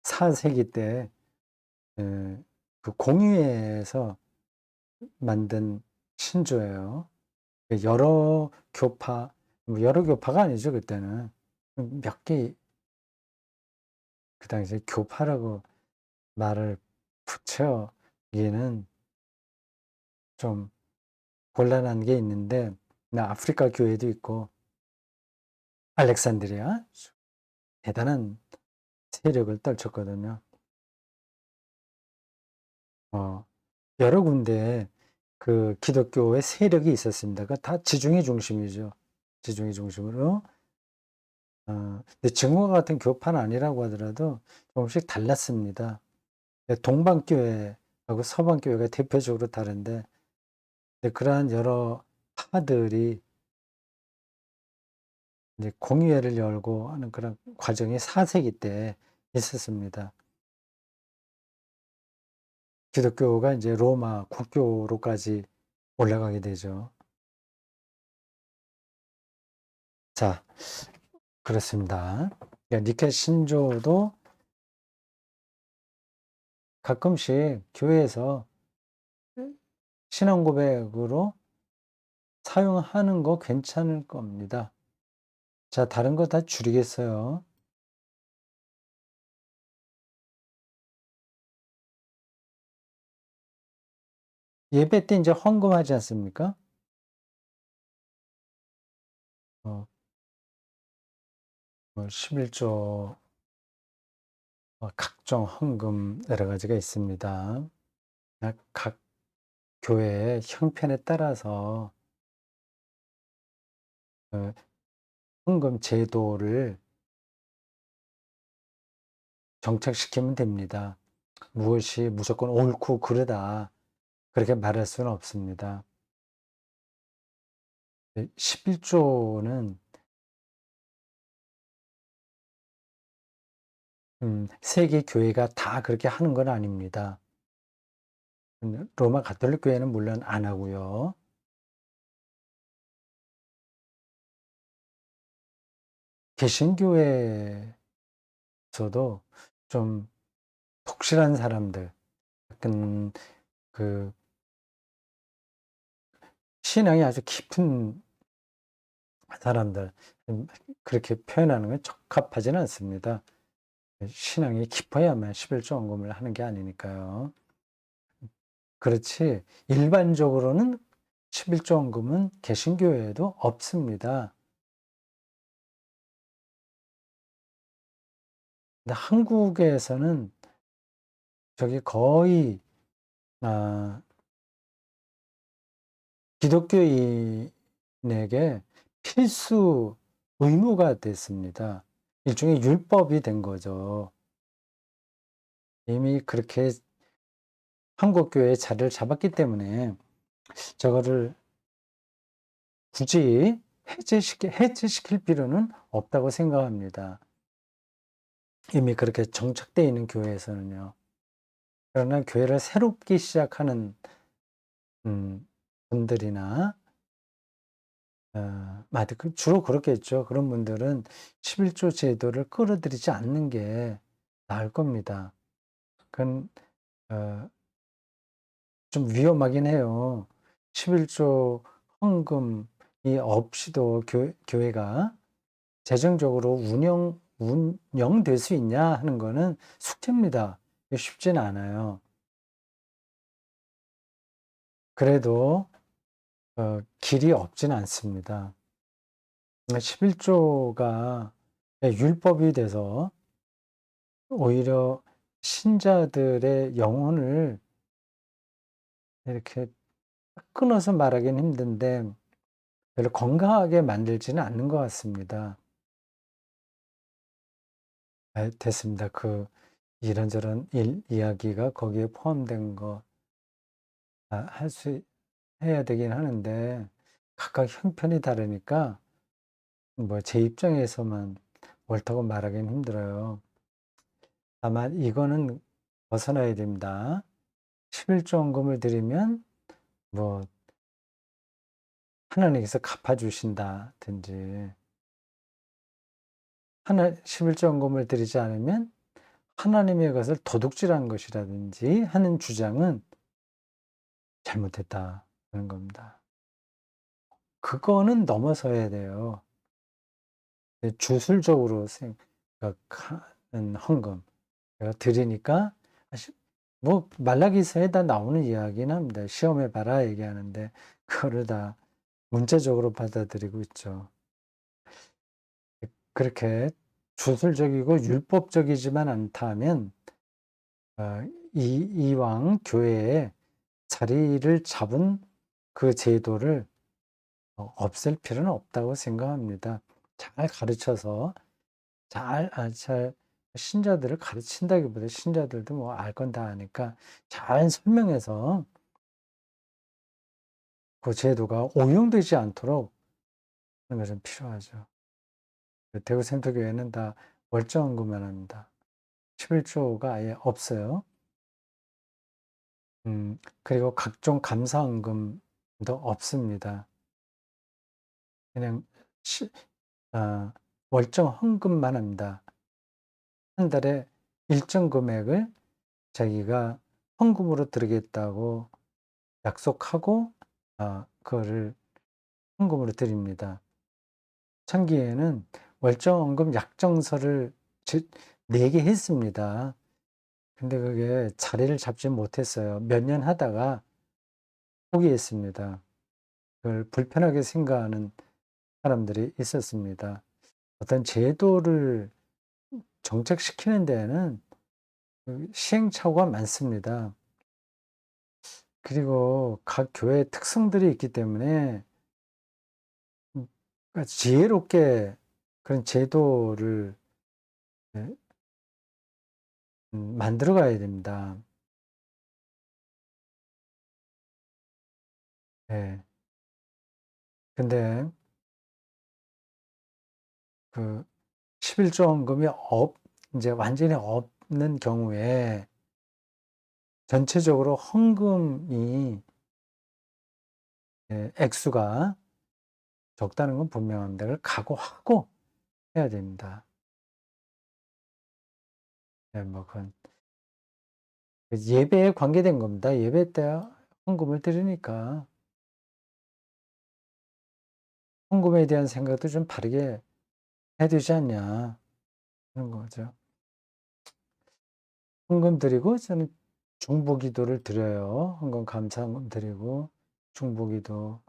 4세기 때 예, 그 공의회에서 만든 신조예요. 여러 교파, 뭐 여러 교파가 아니죠, 그때는. 몇 개, 그 당시에 교파라고 말을 붙여기에는 좀 곤란한 게 있는데, 아프리카 교회도 있고, 알렉산드리아, 대단한 세력을 떨쳤거든요. 어, 여러 군데 그 기독교의 세력이 있었습니다. 다 지중해 중심이죠. 지중해 중심으로. 근데 증오와 같은 교파는 아니라고 하더라도 조금씩 달랐습니다. 동방교회하고 서방교회가 대표적으로 다른데, 그러한 여러 파들이 이제 공의회를 열고 하는 그런 과정이 4세기 때 있었습니다. 기독교가 이제 로마 국교로까지 올라가게 되죠. 자, 그렇습니다. 니케 신조도 가끔씩 교회에서 신앙 고백으로 사용하는 거 괜찮을 겁니다. 자, 다른 거 다 줄이겠어요. 예배 때 이제 헌금하지 않습니까? 어, 11조, 각종 헌금 여러 가지가 있습니다. 각 교회의 형편에 따라서 어, 헌금 제도를 정착시키면 됩니다. 무엇이 무조건 옳고 그르다 그렇게 말할 수는 없습니다. 11조는 세계 교회가 다 그렇게 하는 건 아닙니다. 로마 가톨릭 교회는 물론 안 하고요. 개신교회에서도 좀 독실한 사람들, 약간 그 신앙이 아주 깊은 사람들, 그렇게 표현하는 건 적합하지는 않습니다. 신앙이 깊어야만 11조 헌금을 하는 게 아니니까요. 그렇지 일반적으로는 11조 헌금은 개신교회에도 없습니다. 근데 한국에서는 저기 거의 아, 기독교인에게 필수 의무가 됐습니다. 일종의 율법이 된 거죠. 이미 그렇게 한국교회의 자리를 잡았기 때문에 저거를 굳이 해제시킬 필요는 없다고 생각합니다. 이미 그렇게 정착되어 있는 교회에서는요. 그러나 교회를 새롭게 시작하는 분들이나 주로 그렇겠죠. 그런 분들은 11조 제도를 끌어들이지 않는 게 나을 겁니다. 그건 어, 좀 위험하긴 해요. 11조 헌금이 없이도 교회가 재정적으로 운영될 수 있냐 하는 거는 숙제입니다. 쉽지는 않아요. 그래도 길이 없지는 않습니다. 11조가 율법이 돼서 오히려 신자들의 영혼을 이렇게 끊어서 말하기는 힘든데 별로 건강하게 만들지는 않는 것 같습니다. 아, 됐습니다. 이런저런 이야기가 거기에 포함된 거 할 수 해야 되긴 하는데 각각 형편이 다르니까 뭐 제 입장에서만 옳다고 말하기는 힘들어요. 다만 이거는 벗어나야 됩니다. 11조 원금을 드리면 뭐 하나님께서 갚아주신다든지 11조 원금을 드리지 않으면 하나님의 것을 도둑질한 것이라든지 하는 주장은 잘못했다는 겁니다. 그거는 넘어서야 돼요. 주술적으로 생각하는 헌금. 제가 드리니까 뭐 말라기서에 다 나오는 이야기는 합니다. 시험해 봐라 얘기하는데 그거를 다 문자적으로 받아들이고 있죠. 그렇게 주술적이고 율법적이지만 않다면 이왕 교회에 자리를 잡은 그 제도를 없앨 필요는 없다고 생각합니다. 잘 가르쳐서 잘 신자들을 가르친다기보다 신자들도 뭐 알 건 다 아니까 잘 설명해서 그 제도가 오용되지 않도록 하는 것은 필요하죠. 대구 센터교회는 다 월정금만 합니다. 11조가 아예 없어요. 그리고 각종 감사헌금도 없습니다. 그냥 월정 헌금만 합니다. 한 달에 일정 금액을 자기가 헌금으로 드리겠다고 약속하고 그거를 헌금으로 드립니다. 창기에는 월정헌금 약정서를 내게 했습니다. 근데 그게 자리를 잡지 못했어요. 몇 년 하다가 포기했습니다. 그걸 불편하게 생각하는 사람들이 있었습니다. 어떤 제도를 정착시키는 데에는 시행착오가 많습니다. 그리고 각 교회의 특성들이 있기 때문에 그러니까 지혜롭게 그런 제도를 만들어 가야 됩니다. 예. 근데 그 11조 헌금이 이제 완전히 없는 경우에 전체적으로 헌금이 액수가 적다는 건 분명합니다. 그걸 각오하고 해야 됩니다. 예, 뭐 그건 예배에 관계된 겁니다. 예배 때 헌금을 드리니까 헌금에 대한 생각도 좀 바르게 해야 되지 않냐 하는 거죠. 헌금 드리고 저는 중보기도를 드려요. 헌금 감사헌금 드리고 중보기도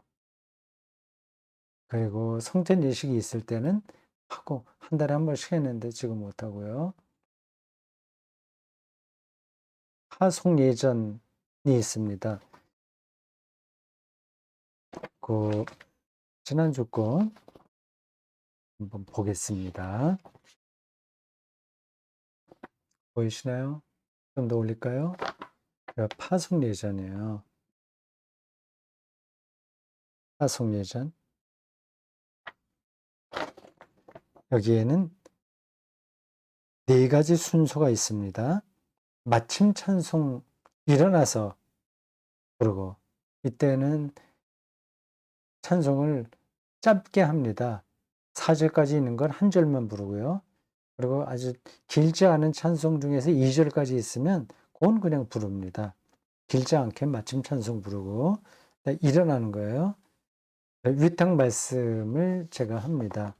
그리고 성전 예식이 있을 때는 하고 한 달에 한 번씩 했는데 지금 못 하고요. 하송 예전이 있습니다. 그 지난주 거 한번 보겠습니다. 보이시나요? 좀 더 올릴까요? 파송 예전이에요. 파송 예전. 여기에는 네 가지 순서가 있습니다. 마침 찬송 일어나서 부르고 이때는 찬송을 짧게 합니다. 4절까지 있는 건 한 절만 부르고요. 그리고 아주 길지 않은 찬송 중에서 2절까지 있으면 그건 그냥 부릅니다. 길지 않게 마침 찬송 부르고 일어나는 거예요. 위탁 말씀을 제가 합니다.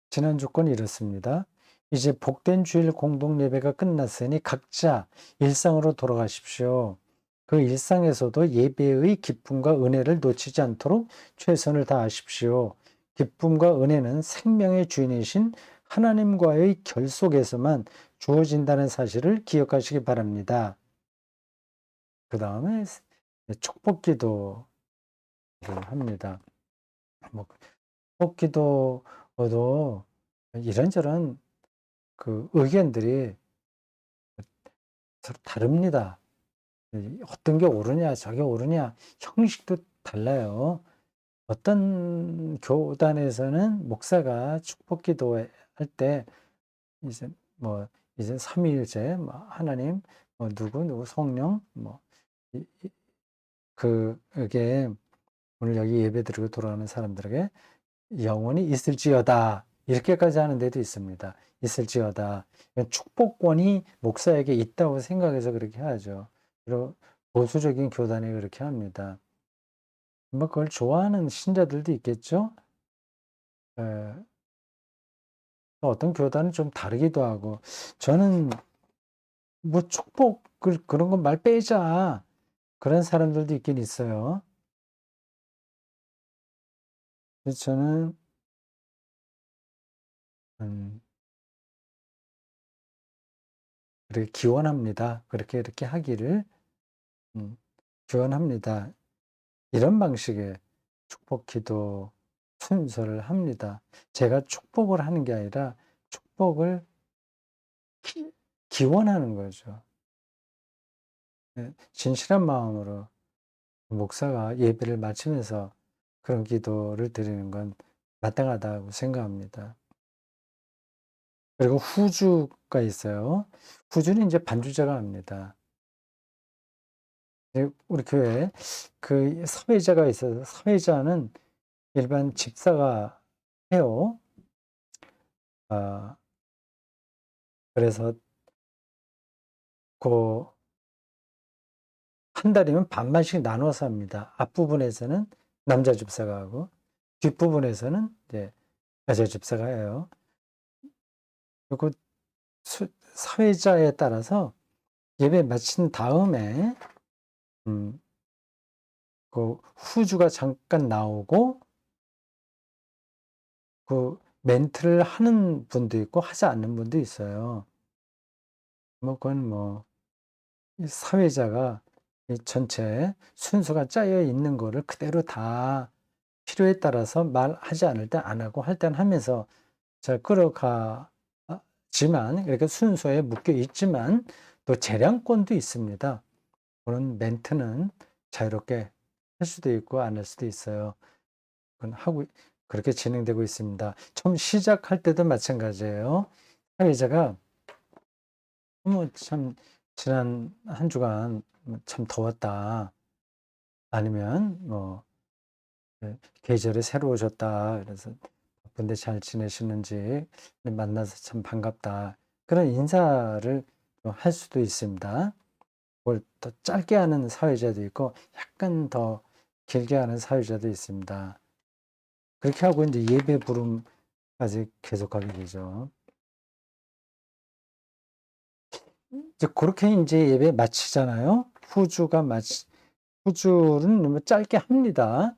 지난주 건 이렇습니다. 이제 복된 주일 공동 예배가 끝났으니 각자 일상으로 돌아가십시오. 그 일상에서도 예배의 기쁨과 은혜를 놓치지 않도록 최선을 다하십시오. 기쁨과 은혜는 생명의 주인이신 하나님과의 결속에서만 주어진다는 사실을 기억하시기 바랍니다. 그 다음에 축복 기도를 합니다. 뭐 축복기도도 이런저런 그 의견들이 서로 다릅니다. 어떤 게 옳으냐 저게 옳으냐 형식도 달라요. 어떤 교단에서는 목사가 축복기도 할 때 이제 뭐 이제 삼위일체 뭐 하나님 뭐 누구 성령 뭐 그게 오늘 여기 예배드리고 돌아오는 사람들에게 영원히 있을지어다 이렇게까지 하는 데도 있습니다. 있을지어다. 축복권이 목사에게 있다고 생각해서 그렇게 하죠. 그리고 보수적인 교단이 그렇게 합니다. 뭐 그걸 좋아하는 신자들도 있겠죠. 에, 또 어떤 교단은 좀 다르기도 하고 저는 뭐 축복을 그런 건 말 빼자 그런 사람들도 있긴 있어요. 그래서 저는 음, 그렇게 기원합니다. 그렇게 이렇게 하기를 음, 기원합니다. 이런 방식의 축복 기도 순서를 합니다. 제가 축복을 하는 게 아니라 축복을 기원하는 거죠. 네, 진실한 마음으로 목사가 예배를 마치면서 그런 기도를 드리는 건 마땅하다고 생각합니다. 그리고 후주가 있어요. 후주는 이제 반주자가 합니다. 우리 교회에 그 사회자가 있어서 사회자는 일반 집사가 해요. 아, 그래서 그 한 달이면 반반씩 나눠서 합니다. 앞부분에서는 남자 집사가 하고 뒷부분에서는 이제 여자 집사가 해요. 그리고 사회자에 따라서 예배 마친 다음에 음, 그 후주가 잠깐 나오고 그 멘트를 하는 분도 있고 하지 않는 분도 있어요. 뭐 그건 뭐 이 사회자가 이 전체 순서가 짜여 있는 거를 그대로 다 필요에 따라서 말하지 않을 때 안 하고 할 때는 하면서 잘 끌어가지만 이렇게 순서에 묶여 있지만 또 재량권도 있습니다. 그런 멘트는 자유롭게 할 수도 있고 안 할 수도 있어요. 그건 하고 그렇게 진행되고 있습니다. 처음 시작할 때도 마찬가지예요. 사회자가 참 지난 한 주간 참 더웠다. 아니면 뭐 계절이 새로우셨다. 그래서 바쁜데 잘 지내시는지 만나서 참 반갑다. 그런 인사를 할 수도 있습니다. 그걸 더 짧게 하는 사회자도 있고 약간 더 길게 하는 사회자도 있습니다. 그렇게 하고 이제 예배 부름까지 계속하게 되죠. 이제 그렇게 이제 예배 마치잖아요. 후주는 너무 짧게 합니다.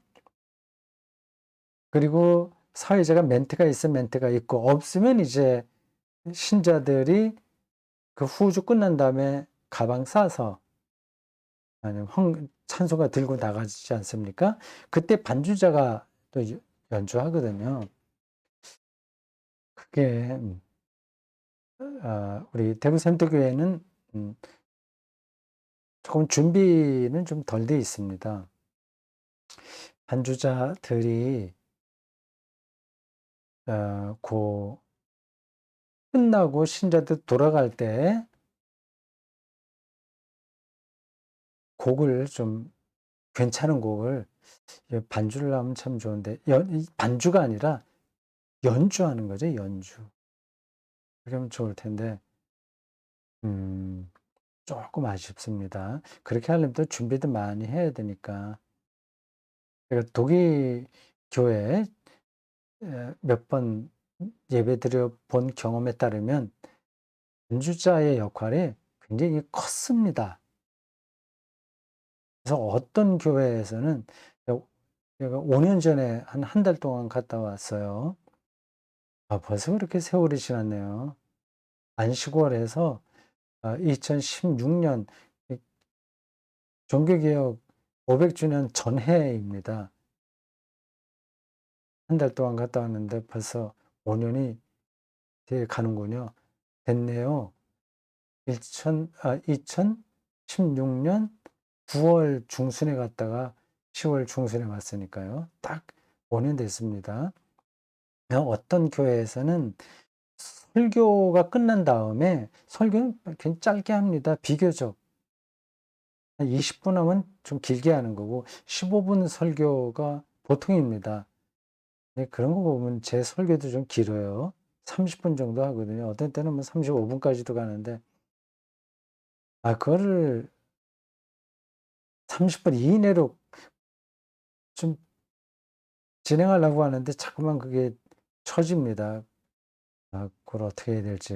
그리고 사회자가 멘트가 있으면 멘트가 있고 없으면 이제 신자들이 그 후주 끝난 다음에 가방 싸서 아니면 찬송가 들고 나가지 않습니까? 그때 반주자가 또 연주하거든요. 그게 우리 대구 센터교회는 음, 조금 준비는 좀 덜 돼 있습니다. 반주자들이 고 끝나고 신자들 돌아갈 때 곡을 좀 괜찮은 곡을 반주를 하면 참 좋은데 반주가 아니라 연주하는 거죠. 연주. 그러면 좋을 텐데 음, 조금 아쉽습니다. 그렇게 하려면 또 준비도 많이 해야 되니까. 제가 독일 교회 몇 번 예배드려 본 경험에 따르면 연주자의 역할이 굉장히 컸습니다. 그래서 어떤 교회에서는 제가 5년 전에 한 달 동안 갔다 왔어요. 벌써 그렇게 세월이 지났네요. 안식월에서 2016년 종교개혁 500주년 전해입니다. 한 달 동안 갔다 왔는데 벌써 5 년이 돼 가는군요. 됐네요. 2016년 9월 중순에 갔다가 10월 중순에 왔으니까요. 딱 5년 됐습니다. 어떤 교회에서는 설교가 끝난 다음에 설교는 굉장히 짧게 합니다. 비교적. 한 20분 하면 좀 길게 하는 거고 15분 설교가 보통입니다. 네, 그런 거 보면 제 설교도 좀 길어요. 30분 정도 하거든요. 어떤 때는 뭐 35 분까지도 가는데 그거를 30분 이내로 좀 진행하려고 하는데 자꾸만 그게 처집니다. 그걸 어떻게 해야 될지.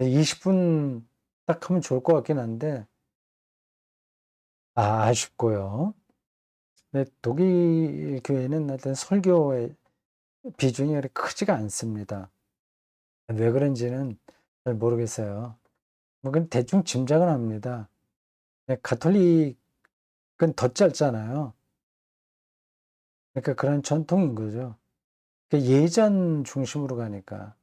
20분 딱 하면 좋을 것 같긴 한데 아쉽고요. 근데 독일 교회는 하여튼 설교의 비중이 그렇게 크지가 않습니다. 왜 그런지는 잘 모르겠어요. 뭐 그냥 대충 짐작은 합니다. 가톨릭은 더 짧잖아요. 그러니까 그런 전통인 거죠. 예전 중심으로 가니까.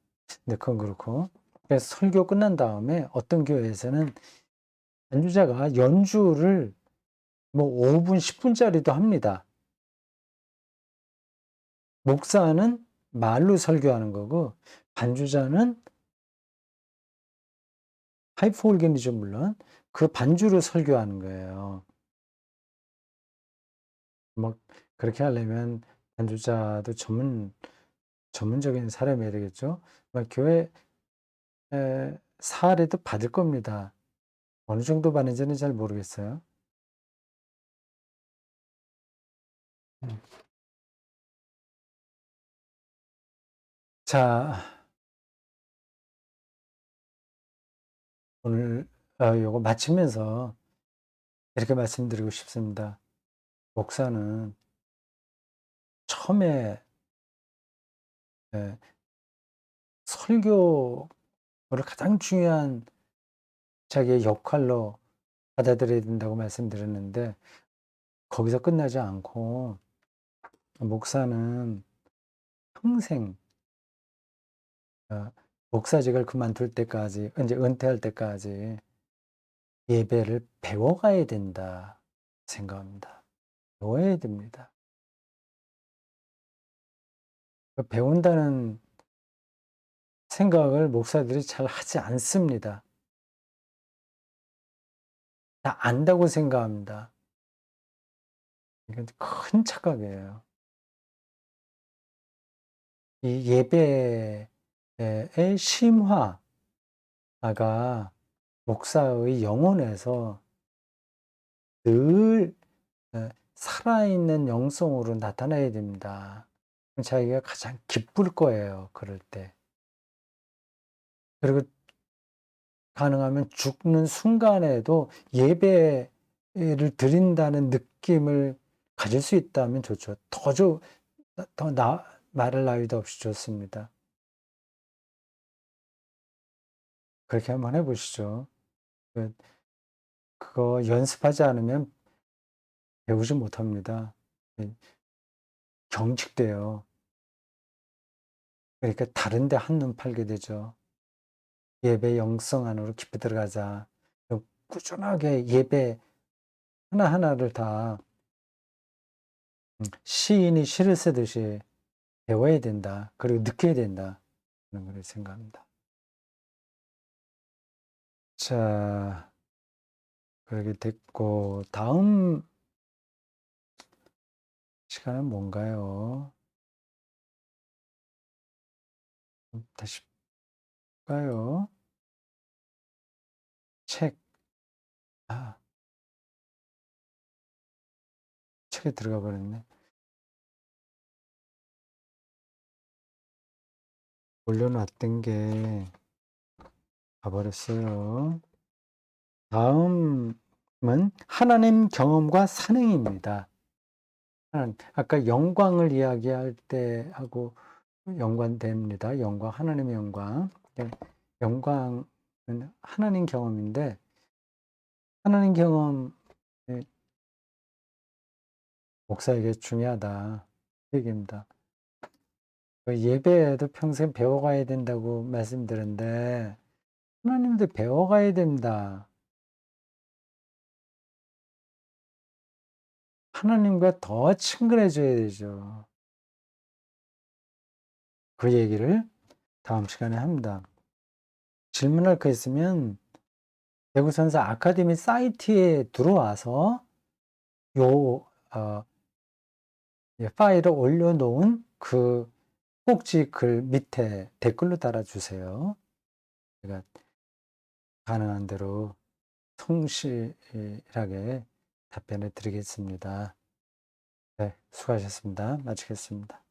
네, 그건 그렇고. 그래서 설교 끝난 다음에 어떤 교회에서는 연주자가 연주를 뭐 5 분, 10 분짜리도 합니다. 목사는 말로 설교하는 거고 반주자는 파이프 오르간이죠 물론. 그 반주로 설교하는 거예요. 뭐 그렇게 하려면 반주자도 전문적인 사람이어야 되겠죠. 교회 사례도 받을 겁니다. 어느 정도 받는지는 잘 모르겠어요. 음. 자, 오늘 요거 마치면서 이렇게 말씀드리고 싶습니다. 목사는 처음에 예 설교를 가장 중요한 자기의 역할로 받아들여야 된다고 말씀드렸는데 거기서 끝나지 않고 목사는 평생 어 목사직을 그만둘 때까지 인제 은퇴할 때까지 예배를 배워가야 된다 생각합니다. 배워야 됩니다. 배운다는 생각을 목사들이 잘 하지 않습니다. 다 안다고 생각합니다. 이건 큰 착각이에요. 이 예배의 심화가 목사의 영혼에서 늘 살아있는 영성으로 나타나야 됩니다. 자기가 가장 기쁠 거예요, 그럴 때. 그리고 가능하면 죽는 순간에도 예배를 드린다는 느낌을 가질 수 있다면 좋죠. 더 말할 나위도 없이 좋습니다. 그렇게 한번 해 보시죠. 그 그거 연습하지 않으면 배우지 못합니다. 예 경직돼요. 그러니까 다른 데 한눈 팔게 되죠. 예배 영성 안으로 깊이 들어가자. 꾸준하게 예배 하나하나를 다 시인이 시를 쓰듯이 배워야 된다. 그리고 느껴야 된다. 그런 걸 생각합니다. 자, 그렇게 됐고 다음 시간은 뭔가요? 다시 볼까요? 책. 아, 책에 들어가 버렸네. 올려놨던 게 가버렸어요. 다음은 하나님 경험과 산행입니다. 아까 영광을 이야기할 때 하고 연관됩니다. 영광, 하나님의 영광. 네, 영광은 하나님 경험인데 하나님 경험 목사에게 중요하다. 얘기입니다. 예배도 평생 배워가야 된다고 말씀드렸는데 하나님도 배워가야 됩니다. 하나님과 더 친근해져야 되죠. 그 얘기를 다음 시간에 합니다. 질문할 거 있으면 대구선사 아카데미 사이트에 들어와서 요 파일을 올려놓은 그 꼭지 글 밑에 댓글로 달아주세요. 제가 가능한 대로 성실하게 답변해 드리겠습니다. 네, 수고하셨습니다. 마치겠습니다.